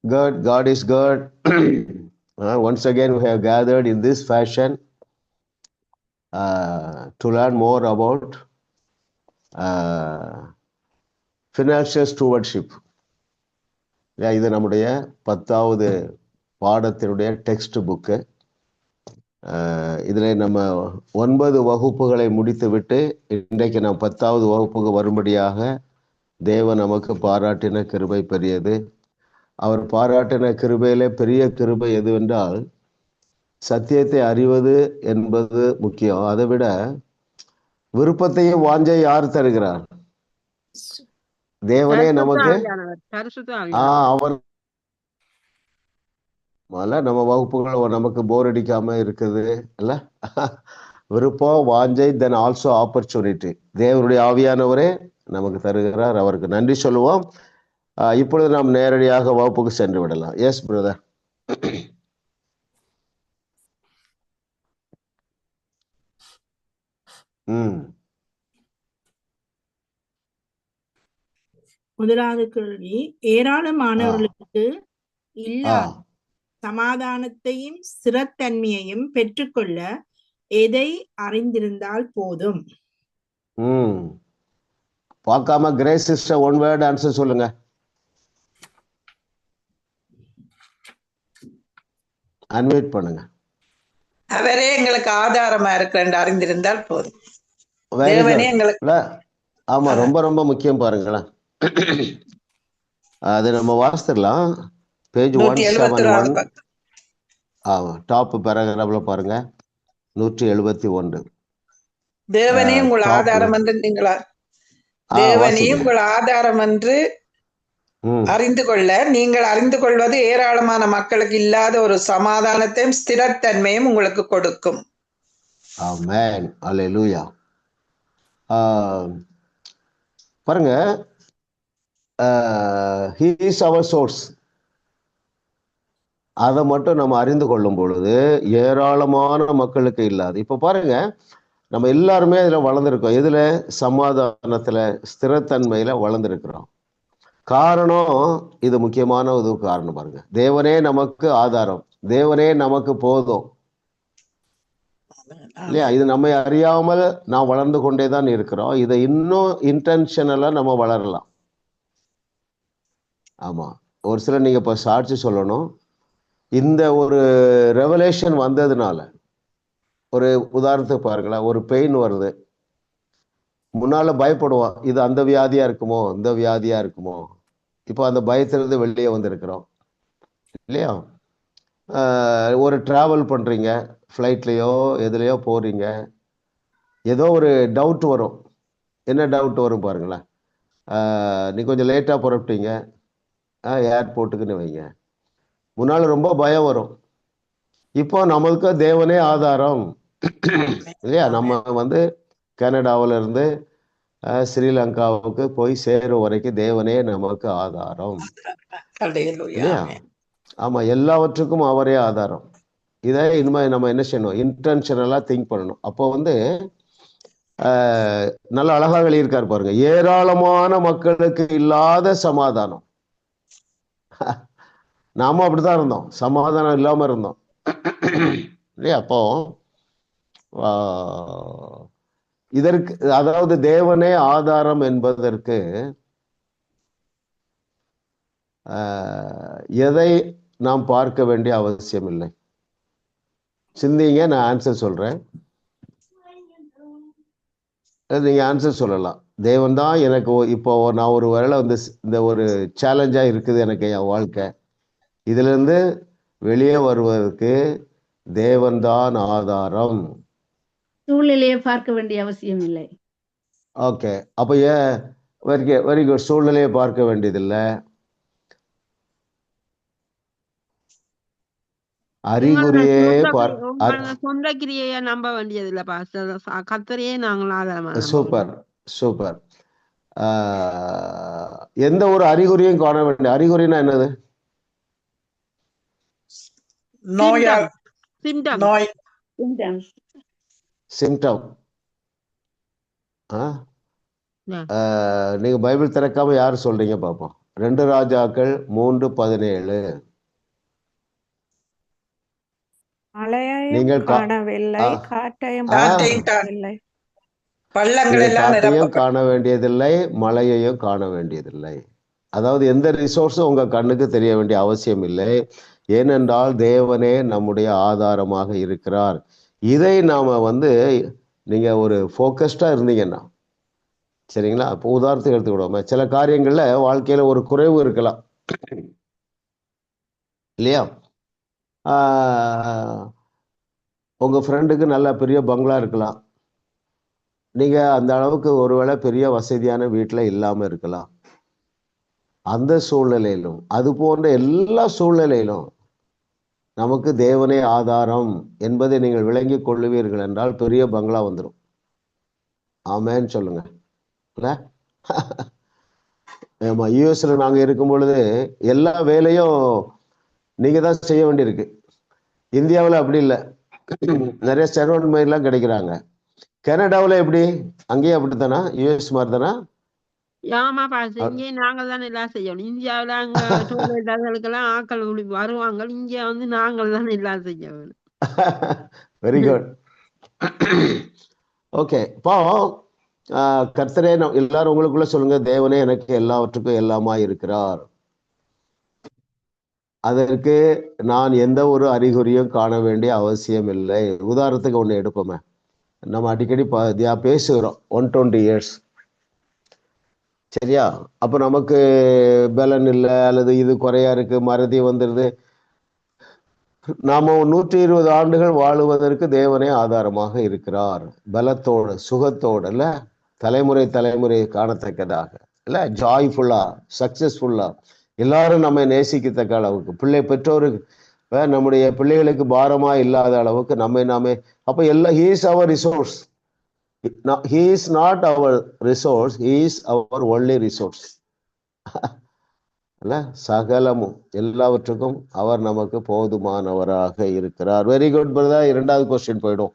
Good. God is good. Once again, we have gathered in this fashion to learn more about financial stewardship. இது நம்முடைய 10வது பாடத்தினுடைய text book. இதில் நம்ம 9 வகுப்புகளை முடித்துவிட்டு இன்றைக்கு நாம் 10வது வகுப்புக்கு வரும்படியாக தேவன் நமக்கு பாராட்டின கிருபை பெரியது. அவர் பாராட்டின கிருபையிலே பெரிய கிருபை எதுவென்றால் சத்தியத்தை அறிவது என்பது முக்கியம். அதை விட விருப்பத்தையும் வாஞ்சை யார் தருகிறார்? தேவனே நமக்கு. அவர் நம்ம வகுப்புகள் நமக்கு போர் அடிக்காம இருக்குது இல்ல? விருப்பம், வாஞ்சை, தென் ஆல்சோ ஆப்பர்ச்சுனிட்டி தேவனுடைய ஆவியானவரே நமக்கு தருகிறார். அவருக்கு நன்றி சொல்லுவோம். இப்பொழுது நாம் நேரடியாக வகுப்புக்கு சென்று விடலாம். Yes brother. முதலாவது கேள்வி, ஏராளமானவர்களுக்கு இல்லாத சமாதானத்தையும் ஸ்திரத்தன்மையையும் பெற்றுக்கொள்ள எதை அறிந்திருந்தால் போதும்? பார்க்காம grace sister one word answer சொல்லுங்க. அன்மியூட் பண்ணுங்க. அவரே எங்களுக்கு ஆதாரமா இருக்கிற அறிந்திருந்தால் போதும். ஆமா, ரொம்ப ரொம்ப முக்கியம். பாருங்களேன், அது நம்ம வாசிடலாம். பேஜ் 171. ஆமா, டாப் பேராகிராஃப்ல பாருங்க, 171. தேவனே உங்கள் ஆதாரம் என்று நீங்களா? தேவனே உங்கள் ஆதாரம் என்று அறிந்து கொள்ள நீங்கள் அறிந்து கொள்வது ஏராளமான மக்களுக்கு இல்லாத ஒரு சமாதானத்தையும் ஸ்திரத்தன்மையும் உங்களுக்கு கொடுக்கும். ஆமென். அல்லேலூயா. பாருங்க, he is our source. அதை மட்டும் நம்ம அறிந்து கொள்ளும் பொழுது ஏராளமான மக்களுக்கு இல்லாது. இப்ப பாருங்க, நம்ம எல்லாருமே இதுல வளர்ந்துருக்கோம். எதுல? சமாதானத்துல, ஸ்திரத்தன்மையில வளர்ந்துருக்கிறோம். காரணம், இது முக்கியமான ஒரு காரணம். பாருங்க, தேவனே நமக்கு ஆதாரம், தேவனே நமக்கு போதும் இல்லையா? இது நம்மை அறியாமல் நாம் வளர்ந்து கொண்டேதான் இருக்கிறோம். இதை இன்னும் இன்டென்ஷனலா நம்ம வளரலாம். ஆமா, ஒரு சிலர் நீங்க இப்ப சாட்சி சொல்லணும். இந்த ஒரு ரெவலேஷன் வந்ததுனால, ஒரு உதாரணத்துக்கு பாருங்களேன், ஒரு பெயின் வருது. முன்னால பயப்படுவோம், இது அந்த வியாதியா இருக்குமோ, இந்த வியாதியா இருக்குமோ. இப்போ அந்த பயத்திலிருந்து வெளியே வந்திருக்கிறோம் இல்லையா? ஒரு டிராவல் பண்றீங்க, ஃப்ளைட்லயோ எதுலையோ போறீங்க, ஏதோ ஒரு டவுட் வரும். என்ன டவுட் வரும் பாருங்களேன். நீ கொஞ்சம் லேட்டா புறப்பட்டீங்க ஏர்போர்ட்டுக்குன்னு வைங்க, முன்னால ரொம்ப பயம் வரும். இப்போ நம்மளுக்கு தேவனே ஆதாரம் இல்லையா? நம்ம கனடாவில இருந்து ஸ்ரீலங்காவுக்கு போய் சேரும் வரைக்கும் தேவனே நமக்கு ஆதாரம் இல்லையா? ஆமா, எல்லாவற்றுக்கும் அவரே ஆதாரம். இதை இனிமே நம்ம என்ன செய்யணும்? இன்டென்ஷனலா திங்க் பண்ணணும். அப்போ நல்ல அழகாக எழுதியிருக்காரு பாருங்க, ஏராளமான மக்களுக்கு இல்லாத சமாதானம். நாம அப்படித்தான் இருந்தோம், சமாதானம் இல்லாம இருந்தோம் இல்லையா? அப்போ இதற்கு, அதாவது தேவனே ஆதாரம் என்பதற்கு எதை நாம் பார்க்க வேண்டிய அவசியம் இல்லை. சிந்திங்க, நான் ஆன்சர் சொல்றேன், நீங்க ஆன்சர் சொல்லலாம். தேவன் தான் எனக்கு இப்போ நான் ஒரு வேளை இந்த ஒரு சேலஞ்சா இருக்குது எனக்கு என் வாழ்க்கை, இதுல இருந்து வெளியே வருவதற்கு தேவன் தான் ஆதாரம். சூழ்நிலையை பார்க்க வேண்டிய அவசியம் இல்லை. ஓகே, அப்ப வெரி குட். சூழ்நிலையை பார்க்க வேண்டியதில்லை, அறிகுறியே சொந்த கிரியையை நம்ப வேண்டியதில்லை. கர்த்தரையே நாங்கள் ஆதாரமா. Super super. எந்த ஒரு அறிகுறியும் காண வேண்டிய. அறிகுறினா என்னது? சிம்டம். நீங்க பைபிள் திறக்காம யாரு சொல்றீங்க பாப்போம்? 2 ராஜாக்கள் 3:17. மழையையும் நீங்கள் காணவில்லை, காற்றையும் காற்றையும் காணவில்லை. பள்ளங்கள் நீங்கள் எல்லாம் காற்றையும் நிரப்பப்படும். காண வேண்டியதில்லை, மழையையும் காண வேண்டியதில்லை. அதாவது எந்த ரிசோர்ஸும் உங்க கண்ணுக்கு தெரிய வேண்டிய அவசியம் இல்லை. ஏனென்றால் தேவனே நம்முடைய ஆதாரமாக இருக்கிறார். இதை நாம நீங்க ஒரு ஃபோக்கஸ்டா இருந்தீங்கன்னா, சரிங்களா? இப்போ உதாரணத்துக்கு எடுத்துக்கிடுவோமே, சில காரியங்கள்ல வாழ்க்கையில ஒரு குறைவு இருக்கலாம் இல்லையா? உங்க ஃப்ரெண்டுக்கு நல்ல பெரிய பங்களா இருக்கலாம். நீங்க அந்த அளவுக்கு ஒருவேளை பெரிய வசதியான வீட்டில் இல்லாம இருக்கலாம். அந்த சூழ்நிலையிலும், அது போன்ற எல்லா சூழ்நிலையிலும் நமக்கு தேவனே ஆதாரம் என்பதை நீங்கள் விளங்கி கொள்ளுவீர்கள் என்றால் பெரிய பங்களா வந்துடும். ஆமேன்னு சொல்லுங்க. ஆமா, யூஎஸ்ல நாங்க இருக்கும் பொழுது எல்லா வேலையும் நீங்க தான் செய்ய வேண்டியிருக்கு. இந்தியாவில் அப்படி இல்லை, நிறைய சர்வன்ட் மாதிரிலாம் கிடைக்கிறாங்க. கனடாவில் எப்படி? அங்கேயும் அப்படித்தானா? யூஎஸ் மாதிரி தானா? ஆமா பாஸ், இங்கே நாங்கள் தான் எல்லாம் செய்யணும். இந்தியாவில அங்க டோய்லெட்டுகளுக்கெல்லாம் ஆக்கள் வருவாங்க, இங்க நாங்கள் தான் எல்லாம் செய்ய வேணும். Very good. ஓகே, இப்போ கர்த்தரே எல்லாரும் உங்களுக்குள்ள சொல்லுங்க, தேவனே எனக்கு எல்லாவற்றுக்கும் எல்லாமா இருக்கிறார். அதற்கு நான் எந்த ஒரு அறிகுறியும் காண வேண்டிய அவசியம் இல்லை. உதாரணத்துக்கு ஒன்று எடுப்போமே, நம்ம அடிக்கடி பேசுகிறோம் 120 இயர்ஸ், சரியா? அப்போ நமக்கு பலன் இல்லை, அல்லது இது குறையா இருக்கு, மறதி வந்துடுது. நாம 120 ஆண்டுகள் வாழுவதற்கு தேவனே ஆதாரமாக இருக்கிறார். பலத்தோடு, சுகத்தோடு, இல்ல தலைமுறை தலைமுறை காணத்தக்கதாக, இல்ல ஜாய்ஃபுல்லா, சக்சஸ்ஃபுல்லா, எல்லாரும் நம்ம நேசிக்கத்தக்க அளவுக்கு, பெற்றோருக்கு நம்முடைய பிள்ளைகளுக்கு பாரமா இல்லாத அளவுக்கு நாமே. அப்ப எல்லாம் he is our resource. He is not our resource, he is our only resource. அல்ல, சகலமும் எல்லாவற்றுக்கும் அவர் நமக்கு போதுமானவராக இருக்கிறார். Very good brother. 2வது கொஸ்டின் போயிடும்.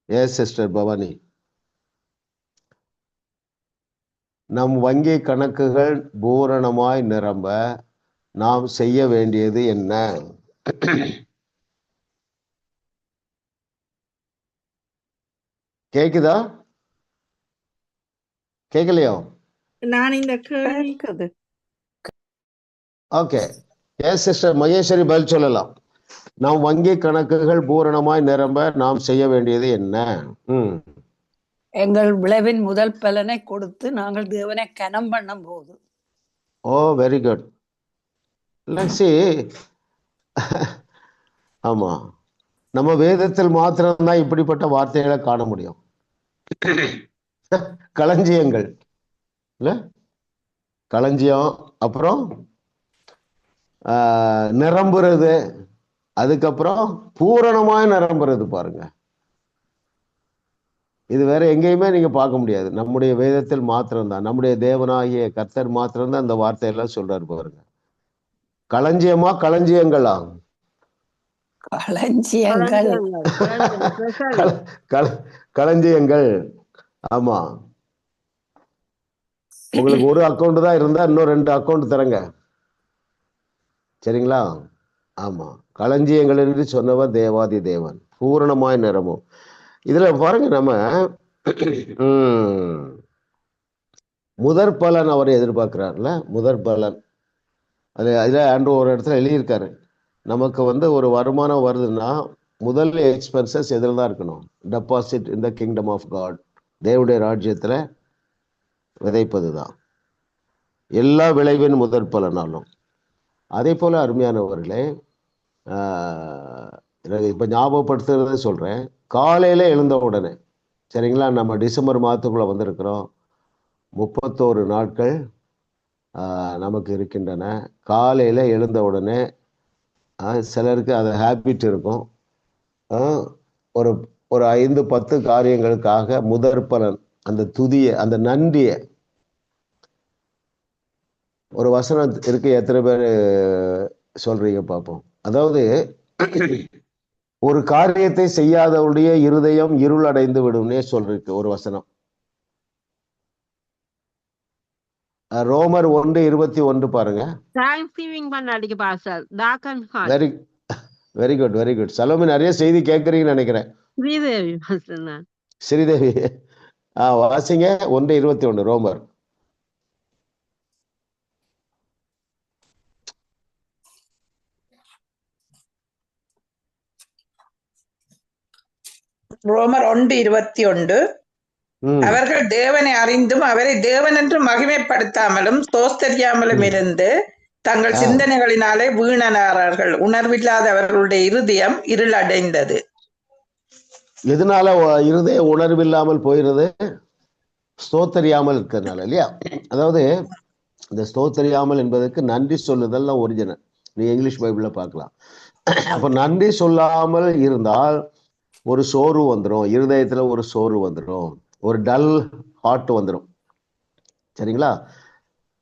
Yes sister Bhavani. நம் வங்கி கணக்குகள் பூரணமாய் நிரம்ப நாம் செய்ய வேண்டியது என்ன? கேக்குதா? கேட்கலையோ? நான் இந்த கேள்வி கேக்குது. ஓகே, எஸ் சிஸ்டர் மகேஸ்வரி பதில் சொல்லலாம். நாம் வங்கி கணக்குகள் பூரணமாய் நிரம்ப நாம் செய்ய வேண்டியது என்ன? எங்கள் விளைவின் முதல் பலனை கொடுத்து நாங்கள் தேவனை கனம் பண்ணும் போது. ஓ, வெரி குட். ஆமா, நம்ம வேதத்தில் மாத்திரம்தான் இப்படிப்பட்ட வார்த்தைகளை காண முடியும். களஞ்சியங்கள், இல்ல களஞ்சியம், அப்புறம் நிரம்புறது, அதுக்கப்புறம் பூரணமாய் நிரம்புறது. பாருங்க, இது வேற எங்கேயுமே நீங்க பார்க்க முடியாது. நம்முடைய வேதத்தில் மாத்திரம்தான், நம்முடைய தேவனாகிய கர்த்தர் மாத்திரம்தான் அந்த வார்த்தையெல்லாம் சொல்றாரு. பாருங்க, களஞ்சியமா களஞ்சியங்களா? களஞ்சியங்கள். களஞ்சியங்கள். ஆமா, உங்களுக்கு ஒரு அக்கௌண்ட் தான் இருந்தா இன்னும் 2 அக்கௌண்ட் தரங்க, சரிங்களா? ஆமா, களஞ்சியங்கள் என்று சொன்னவர் தேவாதி தேவன், பூரணமாய் நிரம்பும். இதுல பாருங்க, நம்ம முதற் பலன் அவர் எதிர்பார்க்கிறார்ல, முதற் பலன். அதுல ஆண்ட்ரூ ஒரு இடத்துல எழுதியிருக்காரு, நமக்கு ஒரு வருமானம் வருதுன்னா முதல் எக்ஸ்பென்சஸ் எதில் தான் இருக்கணும்? Deposit in the kingdom of God, தேவனுடைய ராஜ்யத்துல விதைப்பது தான் எல்லா விளைவின் முதற் பலனாலும். அதே போல அருமையானவர்களே, இப்ப ஞாபகப்படுத்துறத சொல்றேன். காலையில எழுந்த உடனே, சரிங்களா, நம்ம டிசம்பர் மாதத்துக்குள்ள வந்திருக்கிறோம். 31 நாட்கள் நமக்கு இருக்கின்றன. காலையில எழுந்த உடனே சிலருக்கு அது ஹேபிட் இருக்கும், ஒரு 5-10 காரியங்களுக்காக முதற் பலன், அந்த துதிய, அந்த நன்றிய ஒரு வசனம் இருக்கு, எத்தனை பேர் சொல்றீங்க பார்ப்போம். அதாவது ஒரு காரியத்தை செய்யாதவருடைய இருதயம் இருள் அடைந்து விடும்னே சொல்றீங்க ஒரு வசனம். ரோமர் 1:21 பாருங்க. தேங்க்ஸ்கிவிங் பண்ணாடிக்கு பாஸ்டர் டாக்கன் ஹார்ட். Very very good, very good. சலோமி நிறைய செய்தி கேட்கறீங்கன்னு நினைக்கிறேன். ஸ்ரீதேவி பாஸ்டர் நான். ஸ்ரீதேவி வாசிங்க 1:21 ரோமர். ரோமர் 1:21. அவர்கள் தேவனை அறிந்தும் அவரை தேவன் என்று மகிமைப்படுத்தாமலும் தோஸ்தரியாமலும் இருந்து தங்கள் சிந்தனைகளினாலே வீணனார்கள். உணர்வில்லாதவர்களுடைய இருதயம் இருள் அடைந்தது. எதனால இருதய உணர்வில்லாமல் போயிருது? ஸ்தோத்தரியாமல் இருக்கிறதுனால இல்லையா? அதாவது இந்த ஸ்தோத்தரியாமல் என்பதற்கு நன்றி சொல்லுதல் ஒரிஜினல். நீ இங்கிலீஷ் பைபிள்ல பார்க்கலாம். அப்ப நன்றி சொல்லாமல் இருந்தால் ஒரு சோர்வு வந்துடும், இருதயத்துல ஒரு சோர்வு வந்துடும், ஒரு டல் ஹார்ட் வந்துடும். சரிங்களா?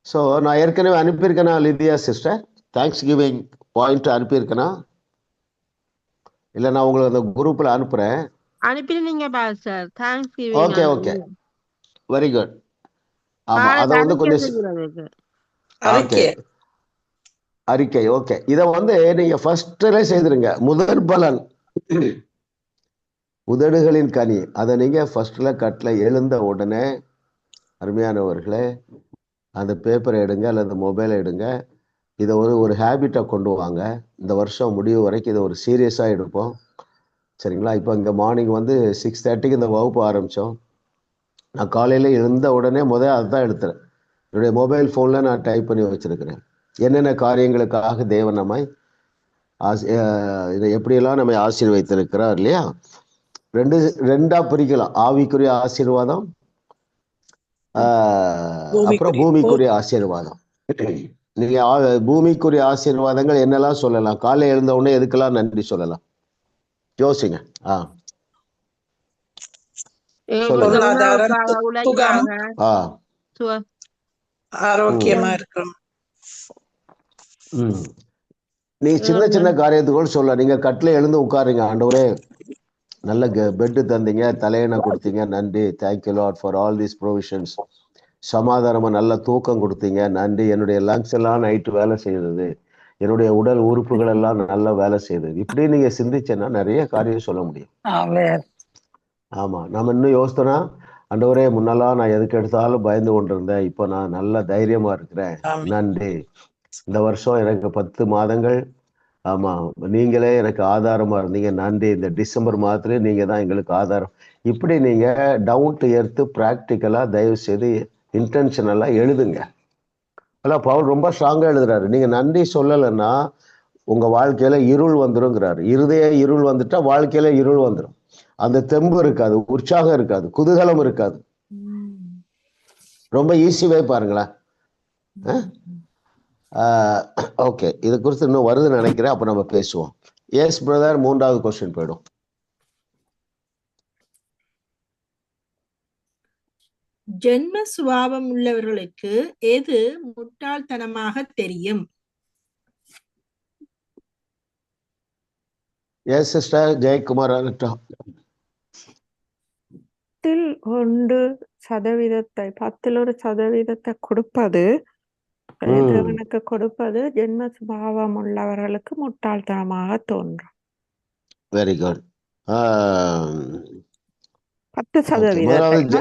ஸோ நான் ஏற்கனவே அனுப்பியிருக்கேனா லிதியா சிஸ்டர் தேங்க்ஸ் கிவிங் பாயிண்ட் அனுப்பியிருக்கேனா? இல்லை நான் உங்களுக்கு அந்த குரூப்ல அனுப்புறேன். அனுப்பிடுங்க pastor. Thanksgiving. Okay okay, very good. ஆமா, அதை வந்து கொஞ்சம் அறிக்கை. ஓகே, இதை வந்து நீங்க ஃபர்ஸ்ட்ல செய்திருங்க. முதல் பலன் உதடுகளின் கனி, அதை நீங்க ஃபர்ஸ்ட்ல கட்ல எழுந்த உடனே அருமையானவர்களே அந்த பேப்பரை எடுங்க அல்லது மொபைலை எடுங்க. இதை ஒரு ஹேபிட்டை கொண்டு வாங்க. இந்த வருஷம் முடிவு வரைக்கும் இதை ஒரு சீரியஸாக எடுப்போம். சரிங்களா? இப்போ இங்கே மார்னிங் வந்து 6:30க்கு இந்த வகுப்பு ஆரம்பித்தோம். நான் காலையில் எழுந்த உடனே அதுதான் எடுத்துறேன். என்னுடைய மொபைல் ஃபோனில் நான் டைப் பண்ணி வச்சுருக்கிறேன். என்னென்ன காரியங்களுக்காக தேவன் நம்மை இதை எப்படியெல்லாம் நம்மை ஆசீர்வதித்திருக்கிறார் இல்லையா? ரெண்டா பிரிக்கலாம். ஆவிக்குரிய ஆசீர்வாதம், அப்புறம் பூமிக்குரிய ஆசீர்வாதம். நீங்க பூமிக்குரிய ஆசீர்வாதங்கள் என்னெல்லாம் சொல்லலாம்? காலை எழுந்த உடனே எதுக்கெல்லாம் நன்றி சொல்லலாம்? யோசிங்க. ஆரோக்கியமா இருக்கும். நீ சின்ன சின்ன காரியத்துக்கு சொல்ல. நீங்க கட்டில எழுந்து உட்காருங்க. ஆண்டவரே நல்ல பெட்டு தந்தீங்க, தலையணை கொடுத்தீங்க, நன்றி, thank you Lord for all these provisions. சமாதானமா நல்ல தூக்கம் கொடுத்தீங்க, நன்றி. என்னுடைய லங்ஸ் எல்லாம் நைட்டு வேலை செய்தது, என்னுடைய உடல் உறுப்புகள் எல்லாம் நல்லா வேலை செய்தது. இப்படி நீங்க சிந்திச்சேன்னா நிறைய காரியம் சொல்ல முடியும். ஆமா, நம்ம இன்னும் யோசித்தோன்னா, ஆண்டவரே முன்னெல்லாம் நான் எதுக்கு எடுத்தாலும் பயந்து கொண்டிருந்தேன், இப்போ நான் நல்ல தைரியமா இருக்கிறேன், நன்றி. இந்த வருஷம் எனக்கு 10 மாதங்கள் ஆமா நீங்களே எனக்கு ஆதாரமா இருந்தீங்க, நன்றி. இந்த டிசம்பர் மாதத்துல நீங்க தான் எங்களுக்கு ஆதாரம். இப்படி நீங்க டவுன் டு எர்த் பிராக்டிக்கலா தயவு செய்து இன்டென்ஷனலா எழுதுங்க. அதான் பவுல் ரொம்ப ஸ்ட்ராங்கா எழுதுறாரு. நீங்க நன்றி சொல்லலைன்னா உங்க வாழ்க்கையில இருள் வந்துருங்கிறாரு. இருதய இருள் வந்துட்டா வாழ்க்கையில இருள் வந்துடும். அந்த தெம்பு இருக்காது, உற்சாகம் இருக்காது, குதூகலம் இருக்காது. ரொம்ப ஈஸிவே பாருங்களேன். ஓகே, இது குறித்து இன்னும் வருதுன்னு நினைக்கிறேன். அப்ப நம்ம பேசுவோம். எஸ் பிரதர், 3வது கொஸ்டின் போயிடும். ஜென்ம சுபாவம் உள்ளவர்களுக்கு எது முட்டாள்தனமாக தெரியும்? Yes sister Jayakumar. 10% கொடுப்பது தேவனுக்கு கொடுப்பது ஜென்ம சுபாவம் உள்ளவர்களுக்கு முட்டாள்தனமாக தோன்றும். Very good. 10%.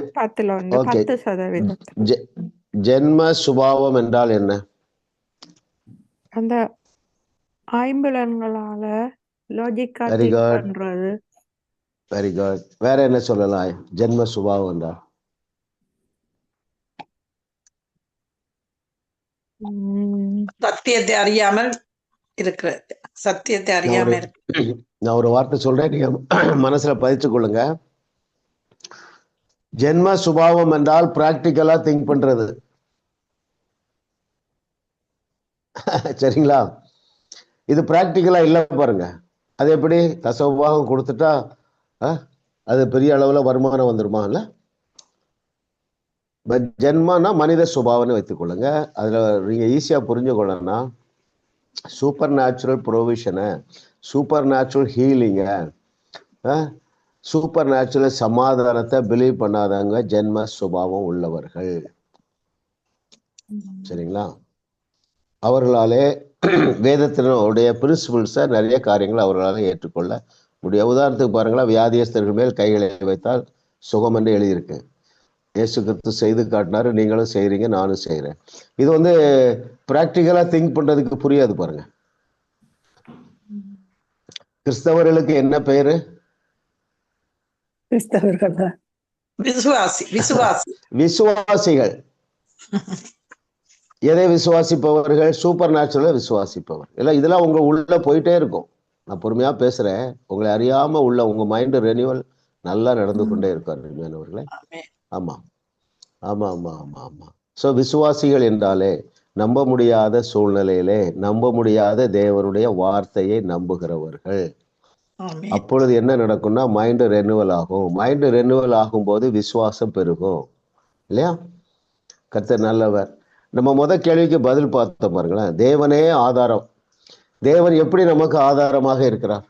10%. ஜென்ம சுபாவம் என்றால் என்ன? அந்த ஐம்புலன்களால லாஜிக்கா பண்றது. Very good. வேற என்ன சொல்லலாம் ஜென்ம சுபாவம் என்றால்? சத்தியத்தை அறியாமல் இருக்கிறது. சத்தியத்தை அறியாமல் இருக்கு. நான் ஒரு வார்த்தை சொல்றேன், நீங்க மனசுல பதிச்சு கொள்ளுங்க. ஜென்ம சுபாவம் என்றால் பிராக்டிக்கலா திங்க் பண்றது. சரிங்களா? இது பிராக்டிக்கலா இல்ல பாருங்க. அது எப்படி? தசமபாகம் கொடுத்துட்டா அது பெரிய அளவுல வருமானம் வந்துருமா? இல்ல, ஜென்மனா மனித சுபாவம்னு வைத்துக்கொள்ளுங்க. அதுல நீங்க ஈஸியா புரிஞ்சு கொள்ளணும்னா சூப்பர் நேச்சுரல் ப்ரொவிஷனை, சூப்பர் நேச்சுரல் ஹீலிங்க, சூப்பர் நேச்சுரல் சமாதானத்தை பிலீவ் பண்ணாதவங்க ஜென்ம சுபாவம் உள்ளவர்கள். சரிங்களா? அவர்களாலே வேதத்தினுடைய பிரின்சிபிள்ஸை நிறைய காரியங்கள் அவர்களால் ஏற்றுக்கொள்ள முடியும். உதாரணத்துக்கு பாருங்களா, வியாதியஸ்தர்கள் மேல் கைகளை வைத்தால் சுகம் என்று எழுதியிருக்கு. இயேசு கிறிஸ்து செய்து காட்டினாரு, நீங்களும் செய்றீங்க, நானும் செய்கிறேன். இது வந்து பிராக்டிக்கலா திங்க் பண்றதுக்கு புரியாது பாருங்க. கிறிஸ்தவர்களுக்கு என்ன பெயரு? விசுவாசிகள். எதை விசுவாசிப்பவர்கள்? சூப்பர் நேச்சுரலை விசுவாசிப்பவர். இல்லை, இதெல்லாம் உங்க உள்ள போயிட்டே இருக்கும். நான் பொறுமையா பேசுறேன். உங்களை அறியாம உள்ள உங்க மைண்ட் ரெனியூவல் நல்லா நடந்து கொண்டே இருக்காரு அருமையானவர்களே. ஆமா ஆமா ஆமா ஆமா ஆமா. ஸோ விசுவாசிகள் என்றாலே நம்ப முடியாத சூழ்நிலையிலே நம்ப முடியாத தேவனுடைய வார்த்தையை நம்புகிறவர்கள். அப்பொழுது என்ன நடக்கும்னா மைண்ட் ரெனுவல் ஆகும். மைண்ட் ரெனுவல் ஆகும்போது விசுவாசம் பெருகும். இல்லையா? கர்த்தர் நல்லவர். நம்ம கேள்விக்கு பதில் பார்த்த பாருங்களேன். தேவனே ஆதாரம். தேவன் எப்படி நமக்கு ஆதாரமாக இருக்கிறார்?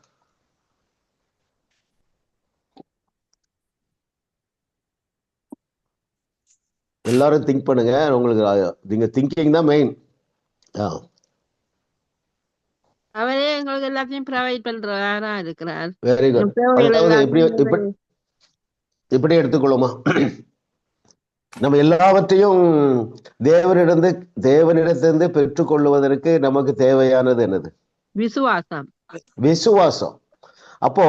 எல்லாரும் திங்க் பண்ணுங்க. உங்களுக்கு நீங்க திங்கிங் தான் மெயின். அவரே எங்களுக்கு எல்லாத்தையும் ப்ரொவைட் பண்றவரா இருக்கிறார். Very good. இப்படி எடுத்துக்கொள்ளுமா, நம்ம எல்லாவற்றையும் தேவனிடத்திலிருந்து பெற்றுக்கொள்வதற்கு நமக்கு தேவையானது என்னது? விசுவாசம். விசுவாசம். அப்போ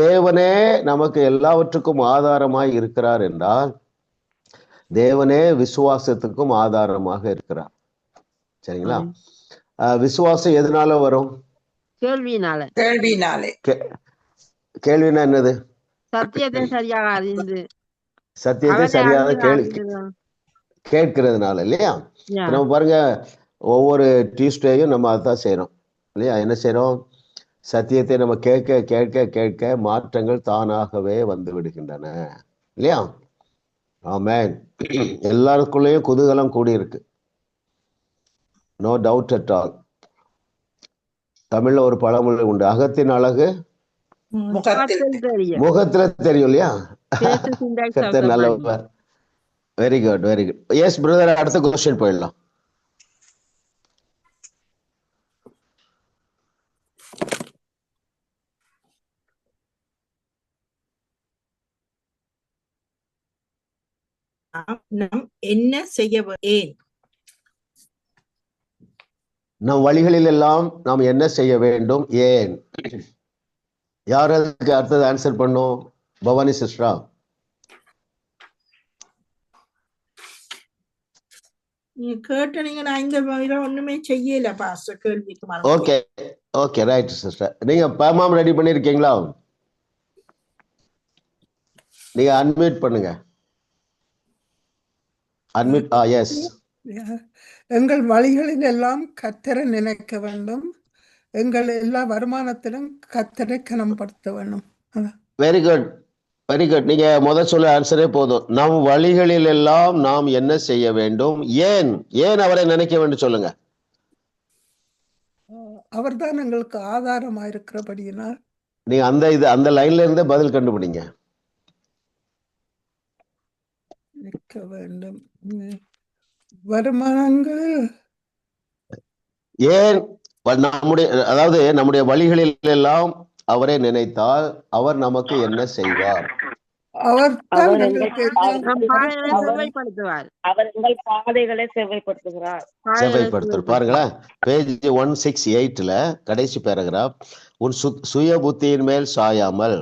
தேவனே நமக்கு எல்லாவற்றுக்கும் ஆதாரமாய் இருக்கிறார் என்றால் தேவனே விசுவாசத்துக்கும் ஆதாரமாக இருக்கிறார். சரிங்களா? விசுவாசம் எதனால வரும்? கேள்வினால. கேள்வினா என்னது? சத்தியத்தை சரியாக அறிந்து, சத்தியத்தை சரியாக கேட்கிறதுனால. இல்லையா? நம்ம பாருங்க, ஒவ்வொரு டியூஸ்டேயும் நம்ம அதான் செய்யறோம். இல்லையா? என்ன செய்யறோம்? சத்தியத்தை நம்ம கேட்க கேட்க கேட்க மாற்றங்கள் தானாகவே வந்து விடுகின்றன. இல்லையா? ஆமென். எல்லாருக்குள்ளேயும் குதூகலம் கூடியிருக்கு. No doubt at all. தமிழ்ல ஒரு பழமொழி உண்டு, அகத்தின் அழகு முகத்துல தெரியும். இல்லையா? நல்லவர். Very good, very good. Yes brother, அடுத்த क्वेश्चन போயிடலாம். நாம் என்ன செய்ய ஏன்? நம் வழிகளில் எல்லாம் நாம் என்ன செய்ய வேண்டும், ஏன்? யார் அதுக்கு அடுத்தது ஆன்சர் பண்ணும்? பவானி சிஸ்டரா? கேட்டீங்க. நான் இந்த ஒண்ணுமே செய்யல பாஸ்டர். கேள்விக்கு ஓகே ஓகே, ரைட் சிஸ்டர். நீங்க பாமாம் ரெடி பண்ணிருக்கீங்களா? நீங்க அன்மியூட் பண்ணுங்க. அன்மியூட். எஸ். எங்கள் வழிகளில் எல்லாம் கர்த்தரை நினைக்க வேண்டும், எங்கள் எல்லா வருமானத்திலும் கர்த்தரை கனப்படுத்த வேண்டும். Very good, very good. நீங்க முதல் சொல்ல ஆன்சரே போதும். நம் வழிகளில் எல்லாம் நாம் என்ன செய்ய வேண்டும், ஏன்? ஏன் அவரை நினைக்க வேண்டும் சொல்லுங்க. அவர்தான் எங்களுக்கு ஆதாரமா இருக்கிறபடியினால். நீங்க அந்த லைன்ல இருந்தே பதில் கண்டுபிடிங்க. நிற்க வேண்டும். வருமானங்கள் ஏன்? அதாவது நம்முடைய வழிகளில் எல்லாம் அவரை நினைத்தால் அவர் நமக்கு என்ன செய்வார்? அவர் செவ்வாய்ப்படுத்துவார். பாருங்களேன், பேஜ் 168ல கடைசி பேராகிராஃப். உன் சுய புத்தியின் மேல் சாயாமல்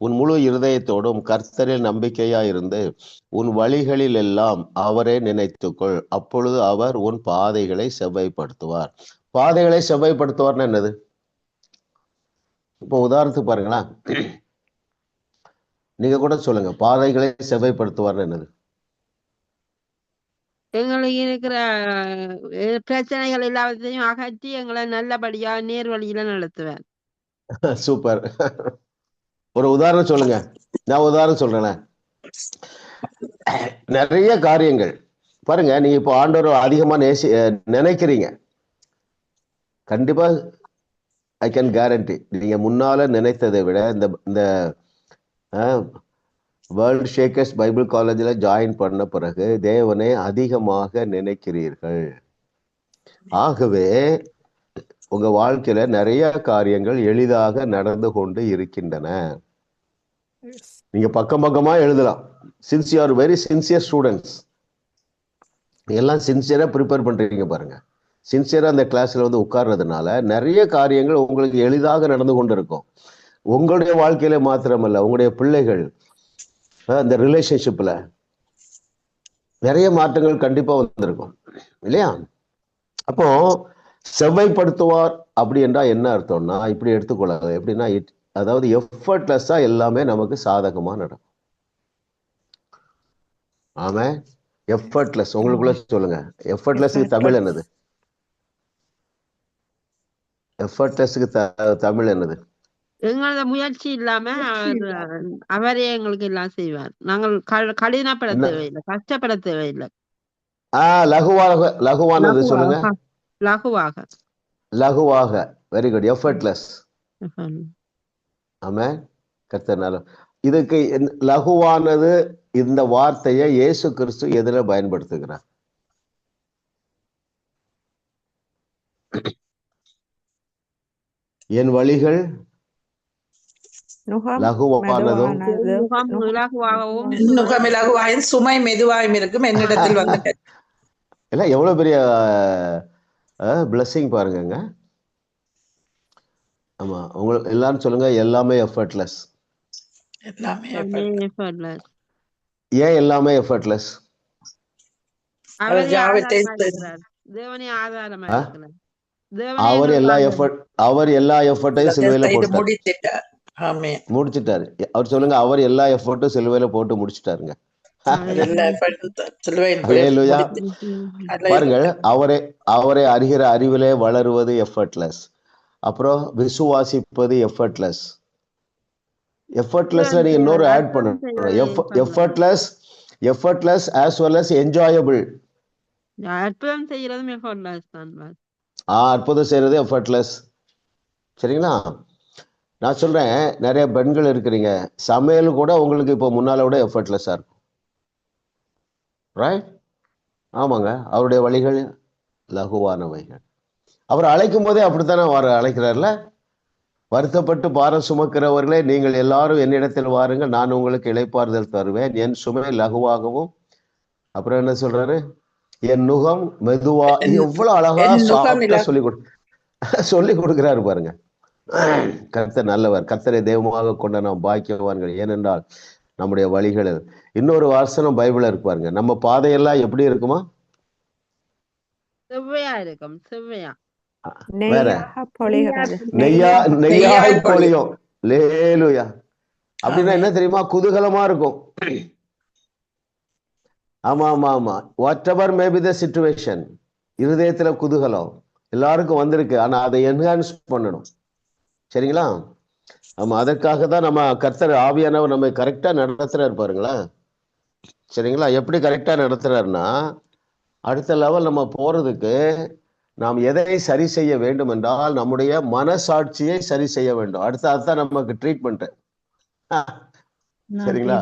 உன் முழு இருதயத்தோடும் கர்த்தரில் நம்பிக்கையா இருந்து உன் வழிகளில் எல்லாம் அவரை நினைத்துக்கொள், அப்பொழுது அவர் உன் பாதைகளை செவ்வாய்ப்படுத்துவார். பாதைகளை செவ்வாய்ப்படுத்துவார்னா என்னது? இப்போ உதாரணத்துக்கு பாருங்களா, நீங்க கூட சொல்லுங்க, பாதைகளை செவ்வாய்ப்படுத்துவார்னு என்னது? எங்களுக்கு இருக்கிற பிரச்சனைகள் எல்லாத்தையும் அகற்றி எங்களை நல்லபடியா நேர் வழியில நடத்துவேன். சூப்பர். ஒரு உதாரணம் சொல்லுங்க. நான் உதாரணம் சொல்றேன். நிறைய காரியங்கள் பாருங்க, நீங்க இப்போ ஆண்டவர் அதிகமா நினைக்கிறீங்க. கண்டிப்பா ஐ கேன் கேரண்டி நீங்க முன்னால நினைத்ததை விட இந்த வேர்ல்ட் ஷேக்கர்ஸ் பைபிள் காலேஜில் ஜாயின் பண்ண பிறகு தேவனை அதிகமாக நினைக்கிறீர்கள். ஆகவே உங்க வாழ்க்கையில நிறைய காரியங்கள் எளிதாக நடந்து கொண்டு இருக்கின்றன. நீங்க பக்கமா எழுதலாம். Since you are very sincere students, எல்லாம் சின்சியரா ப்ரிப்பேர் பண்றீங்க பாருங்க. சின்சியரா அந்த கிளாஸ்ல வந்து உட்கார்றதுனால நிறைய காரியங்கள் உங்களுக்கு எளிதாக நடந்து கொண்டு இருக்கும். உங்களுடைய வாழ்க்கையில மாத்திரமல்ல, உங்களுடைய பிள்ளைகள் அந்த ரிலேஷன்ஷிப்ல நிறைய மாற்றங்கள் கண்டிப்பா வந்திருக்கும் இல்லையா? அப்போ செவ்வாய்ப்படுத்துவார் அப்படி என்றா என்ன அர்த்தம்னா, இப்படி எடுத்துக்கொள்ளாது. எப்படின்னா, அதாவது எஃபர்ட்லெஸ்ஸா எல்லாமே நமக்கு சாதகமா நடக்கும். ஆமா, எஃபர்ட்லெஸ். உங்களுக்குள்ள சொல்லுங்க, எஃபர்ட்லெஸ்க்கு தமிழ் என்னது? எஃபர்ட்லெஸ்க்கு தமிழ் என்னது? எங்களோட முயற்சி இல்லாம அவரே எங்களுக்கு எல்லாம் செய்வார். நாங்கள் கடினப்பட தேவையில்லை, கஷ்டப்பட தேவையில்லை. லகுவானது சொல்லுங்க. லகுவாக. லகுவாக. Very good. எஃபர்ட்லெஸ். ஆமா, கர்த்தர். இதுக்கு லகுவானது இந்த வார்த்தையை இயேசு கிறிஸ்து எதிர பயன்படுத்துகிறார்? என் வழிகள் லகுவானதும் சுமை மெதுவாயும் இருக்கும் என்னிடத்தில் வந்து. எல்லாம் எவ்வளவு பெரிய பிளஸிங் பாருங்க. ஆமா, உங்களுக்கு எல்லாரும் சொல்லுங்க, எல்லாமே எஃபர்ட்லெஸ். ஏன் எல்லாமே எஃபர்ட்லெஸ்? அவர் எல்லா எஃபர்ட்டையும் சிலுவையில போட்டார், முடிச்சிட்டாரு. அவர் சொல்லுங்க, அவர் எல்லா எஃபர்ட்டும் சிலுவையில போட்டு முடிச்சிட்டாருங்க. பாருங்கள், அவரை அறிகிற அறிவிலே வளருவது எஃபர்ட்லெஸ். அப்புறம் விசுவாசிப்பது எஃபர்ட்லெஸ். எஃபர்ட்லெஸ்ல நீங்க இன்னொரு ஆட் பண்ணணும். Effortless as well as enjoyable. அற்புதம் செய்யறதும் எஃபர்ட்லெஸ் தான். அற்புதம் செய்யறது எஃபர்ட்லெஸ். சரிங்களா? நான் சொல்றேன், நிறைய பெண்கள் இருக்கிறீங்க, சமையல் கூட உங்களுக்கு இப்போ முன்னால விட எஃபர்ட்லெஸ்ஸா இருக்கும். ரைட்? ஆமாங்க, அவருடைய வழிகள் லகுவானவைகள். அவர் அழைக்கும் போதே அப்படித்தானே அவர் அழைக்கிறார்ல. வருத்தப்பட்டு பாரம் சுமக்கிறவர்களே, நீங்கள் எல்லாரும் என்னிடத்தில் வாருங்கள், நான் உங்களுக்கு இளைப்பாறுதல் தருவேன், என் சுமை லகுவாகவும். அப்புறம் என்ன சொல்றாரு? என் நுகம் மெதுவா. எவ்வளவு அழகா சொல்லி கொடுக்கிறாரு பாருங்க. கர்த்தர் நல்லவர், கர்த்தரை தெய்வமாக கொண்ட நாம் பாக்கியவான்கள். ஏனென்றால் நம்முடைய வழிகளில். இன்னொரு வாசனம் பைபிள்ல இருக்கு பாருங்க, நம்ம பாதையெல்லாம் எப்படி இருக்குமா? செவ்வையா இருக்கும். செவ்வையா வேற நெய்யாய் பொழியும். லேலுயா. அப்படின்னா என்ன தெரியுமா? குதூகலமா இருக்கும். ஆமா ஆமா ஆமா. What ever may be the situation, இருதயத்துல குதூகலம் எல்லாருக்கும் வந்திருக்கு. ஆனா அதை என்ஹான்ஸ் பண்ணணும். சரிங்களா? ஆமா, அதற்காக தான் நம்ம கர்த்தர் ஆவியானவர் நம்ம கரெக்டா நடத்துறாரு பாருங்களேன். சரிங்களா? எப்படி கரெக்டா நடத்துறாருன்னா, அடுத்த லெவல் நம்ம போறதுக்கு நாம் எதை சரி செய்ய வேண்டும் என்றால் நம்முடைய மனசாட்சியை சரி செய்ய வேண்டும். அதுதான் நமக்கு ட்ரீட்மெண்ட். சரிங்களா?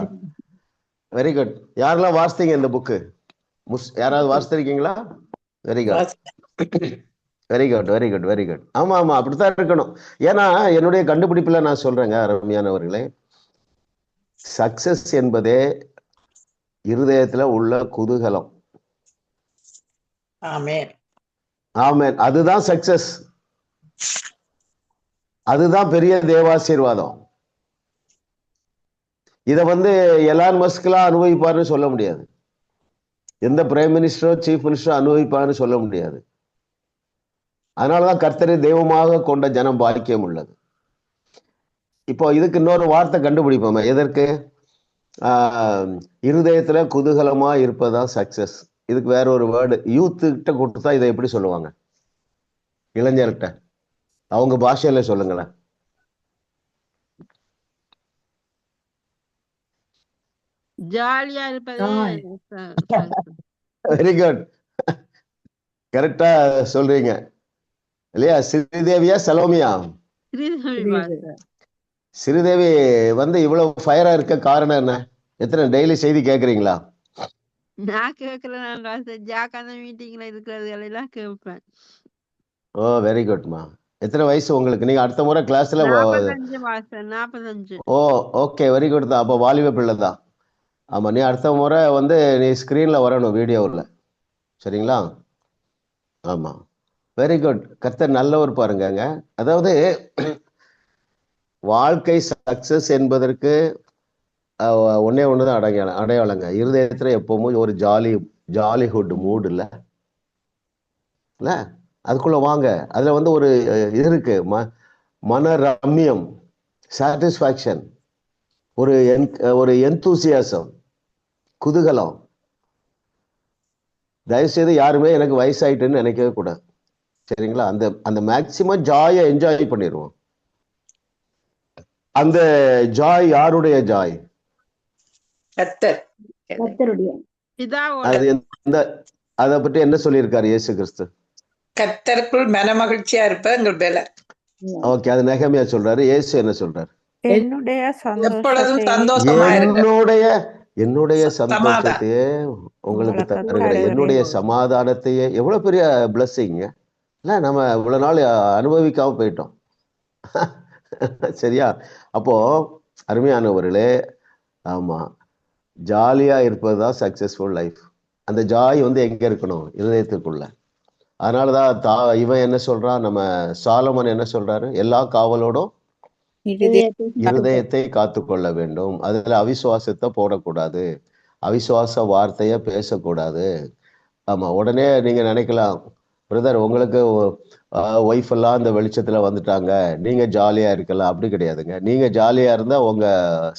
Very good. யாரெல்லாம் வாசித்தீங்க இந்த புக்கு? யாராவது வாசித்திருக்கீங்களா? Very good, very good, very good, very good. ஆமா ஆமா, அப்படித்தான் இருக்கணும். ஏன்னா என்னுடைய கண்டுபிடிப்புல நான் சொல்றேங்க அருமையானவர்களே, சக்சஸ் என்பதே இருதயத்துல உள்ள குதூகலம். ஆமென், ஆமென். அதுதான் சக்சஸ். அதுதான் பெரிய தேவாசீர்வாதம். இத எலான் மஸ்க்லாம் அனுபவிப்பாருன்னு சொல்ல முடியாது. எந்த பிரைம் மினிஸ்டரோ சீஃப் மினிஸ்டரோ அனுபவிப்பாருன்னு சொல்ல முடியாது. அதனாலதான் கர்த்தரை தெய்வமாக கொண்ட ஜனம் பாக்கியம் உள்ளது. இப்போ இதுக்கு இன்னொரு வார்த்தை கண்டுபிடிப்போமே. எதற்கு? இருதயத்துல குதூகலமா இருப்பதா சக்சஸ். இதுக்கு வேற ஒரு வேர்டு யூத்து கிட்ட கொடுத்தா இதை எப்படி சொல்லுவாங்க? இளைஞர்கிட்ட அவங்க பாஷையில சொல்லுங்களேன். ஜாலியா இருப்பது. வெரி குட், கரெக்டா சொல்றீங்க இல்லையா? ஸ்ரீதேவியா சலோமியா? ஸ்ரீதேவி பாஸ்டர். ஸ்ரீதேவி வந்து இவ்வளவு ஃபயரா இருக்க காரணம் என்ன? எத்தனை டெய்லி செய்தி கேக்குறீங்களா? நான் கேட்கறேன் பாஸ்டர், ஜாக்கான மீட்டிங்ல இருக்கிறதுகள் எல்லாம் கேட்பேன். ஓ வெரி குட்மா. எத்தனை வயசு உங்களுக்கு? நீங்க அடுத்த முறை கிளாஸ்ல 45 பாஸ்டர், 45. ஓ ஓகே, வெரி குட் தான். அப்போ வாலிப பிள்ளை தான். ஆமா, நீ அடுத்த முறை வந்து நீ ஸ்கிரீன்ல வரணும், வீடியோவில். சரிங்களா? ஆமா, வெரி குட். கர்த்தர் நல்லவர் பாருங்கங்க. அதாவது வாழ்க்கை சக்சஸ் என்பதற்கு ஒன்னே ஒண்ணுதான் அடையாளங்க. இருதயத்துல எப்பவும் ஒரு ஜாலிஹுட் மூடு இல்ல, அதுக்குள்ள வாங்க. அதுல வந்து ஒரு இது இருக்கு, மன ரம்யம், சாட்டிஸ்பாக்சன், ஒரு எந்தூசியாசம், குதூகலம். தயவுசெய்து யாருமே எனக்கு வயசாயிட்டுன்னு நினைக்கவே கூடாது. சரிங்களா? அந்த மேக்சிமம் ஜாயை என்ஜாய் பண்ணிடுவோம். அந்த ஜாய் யாருடைய ஜாய்? அது அதை பற்றி என்ன சொல்லியிருக்காரு இயேசு கிறிஸ்து? கர்த்தருக்குள் மனமகிழ்ச்சியா இருப்ப எங்கள் பேலர். ஓகே, அது நெகமியா சொல்றாரு. இயேசு என்ன சொல்றாரு? எப்பொழுதும் சந்தோஷமா என்னுடைய சந்தோஷத்தையே உங்களுக்கு தருகிறேன், என்னுடைய சமாதானத்தையே. எவ்வளவு பெரிய பிளஸ்ஸிங்க இல்ல, நம்ம இவ்வளவு நாள் அனுபவிக்காம போயிட்டோம். சரியா? அப்போ அருமையானவர்களே, ஆமா, ஜாலியா இருப்பதுதான் சக்சஸ்ஃபுல் லைஃப். அந்த ஜாய் வந்து எங்க இருக்கணும்? இருதயத்துக்குள்ள. அதனாலதான் இவன் என்ன சொல்றான், நம்ம சாலமன் என்ன சொல்றாரு? எல்லா காவலோடும் இருதயத்தை காத்துக்கொள்ள வேண்டும். அதுல அவிசுவாசத்தை போடக்கூடாது, அவிசுவாச வார்த்தைய பேசக்கூடாது. ஆமா, உடனே நீங்க நினைக்கலாம், பிரதர் உங்களுக்கு ஒய்ஃப் எல்லாம் இந்த வெளிச்சத்துல வந்துட்டாங்க, நீங்க ஜாலியா இருக்கலாம். அப்படி கிடையாதுங்க. நீங்க ஜாலியா இருந்தா உங்க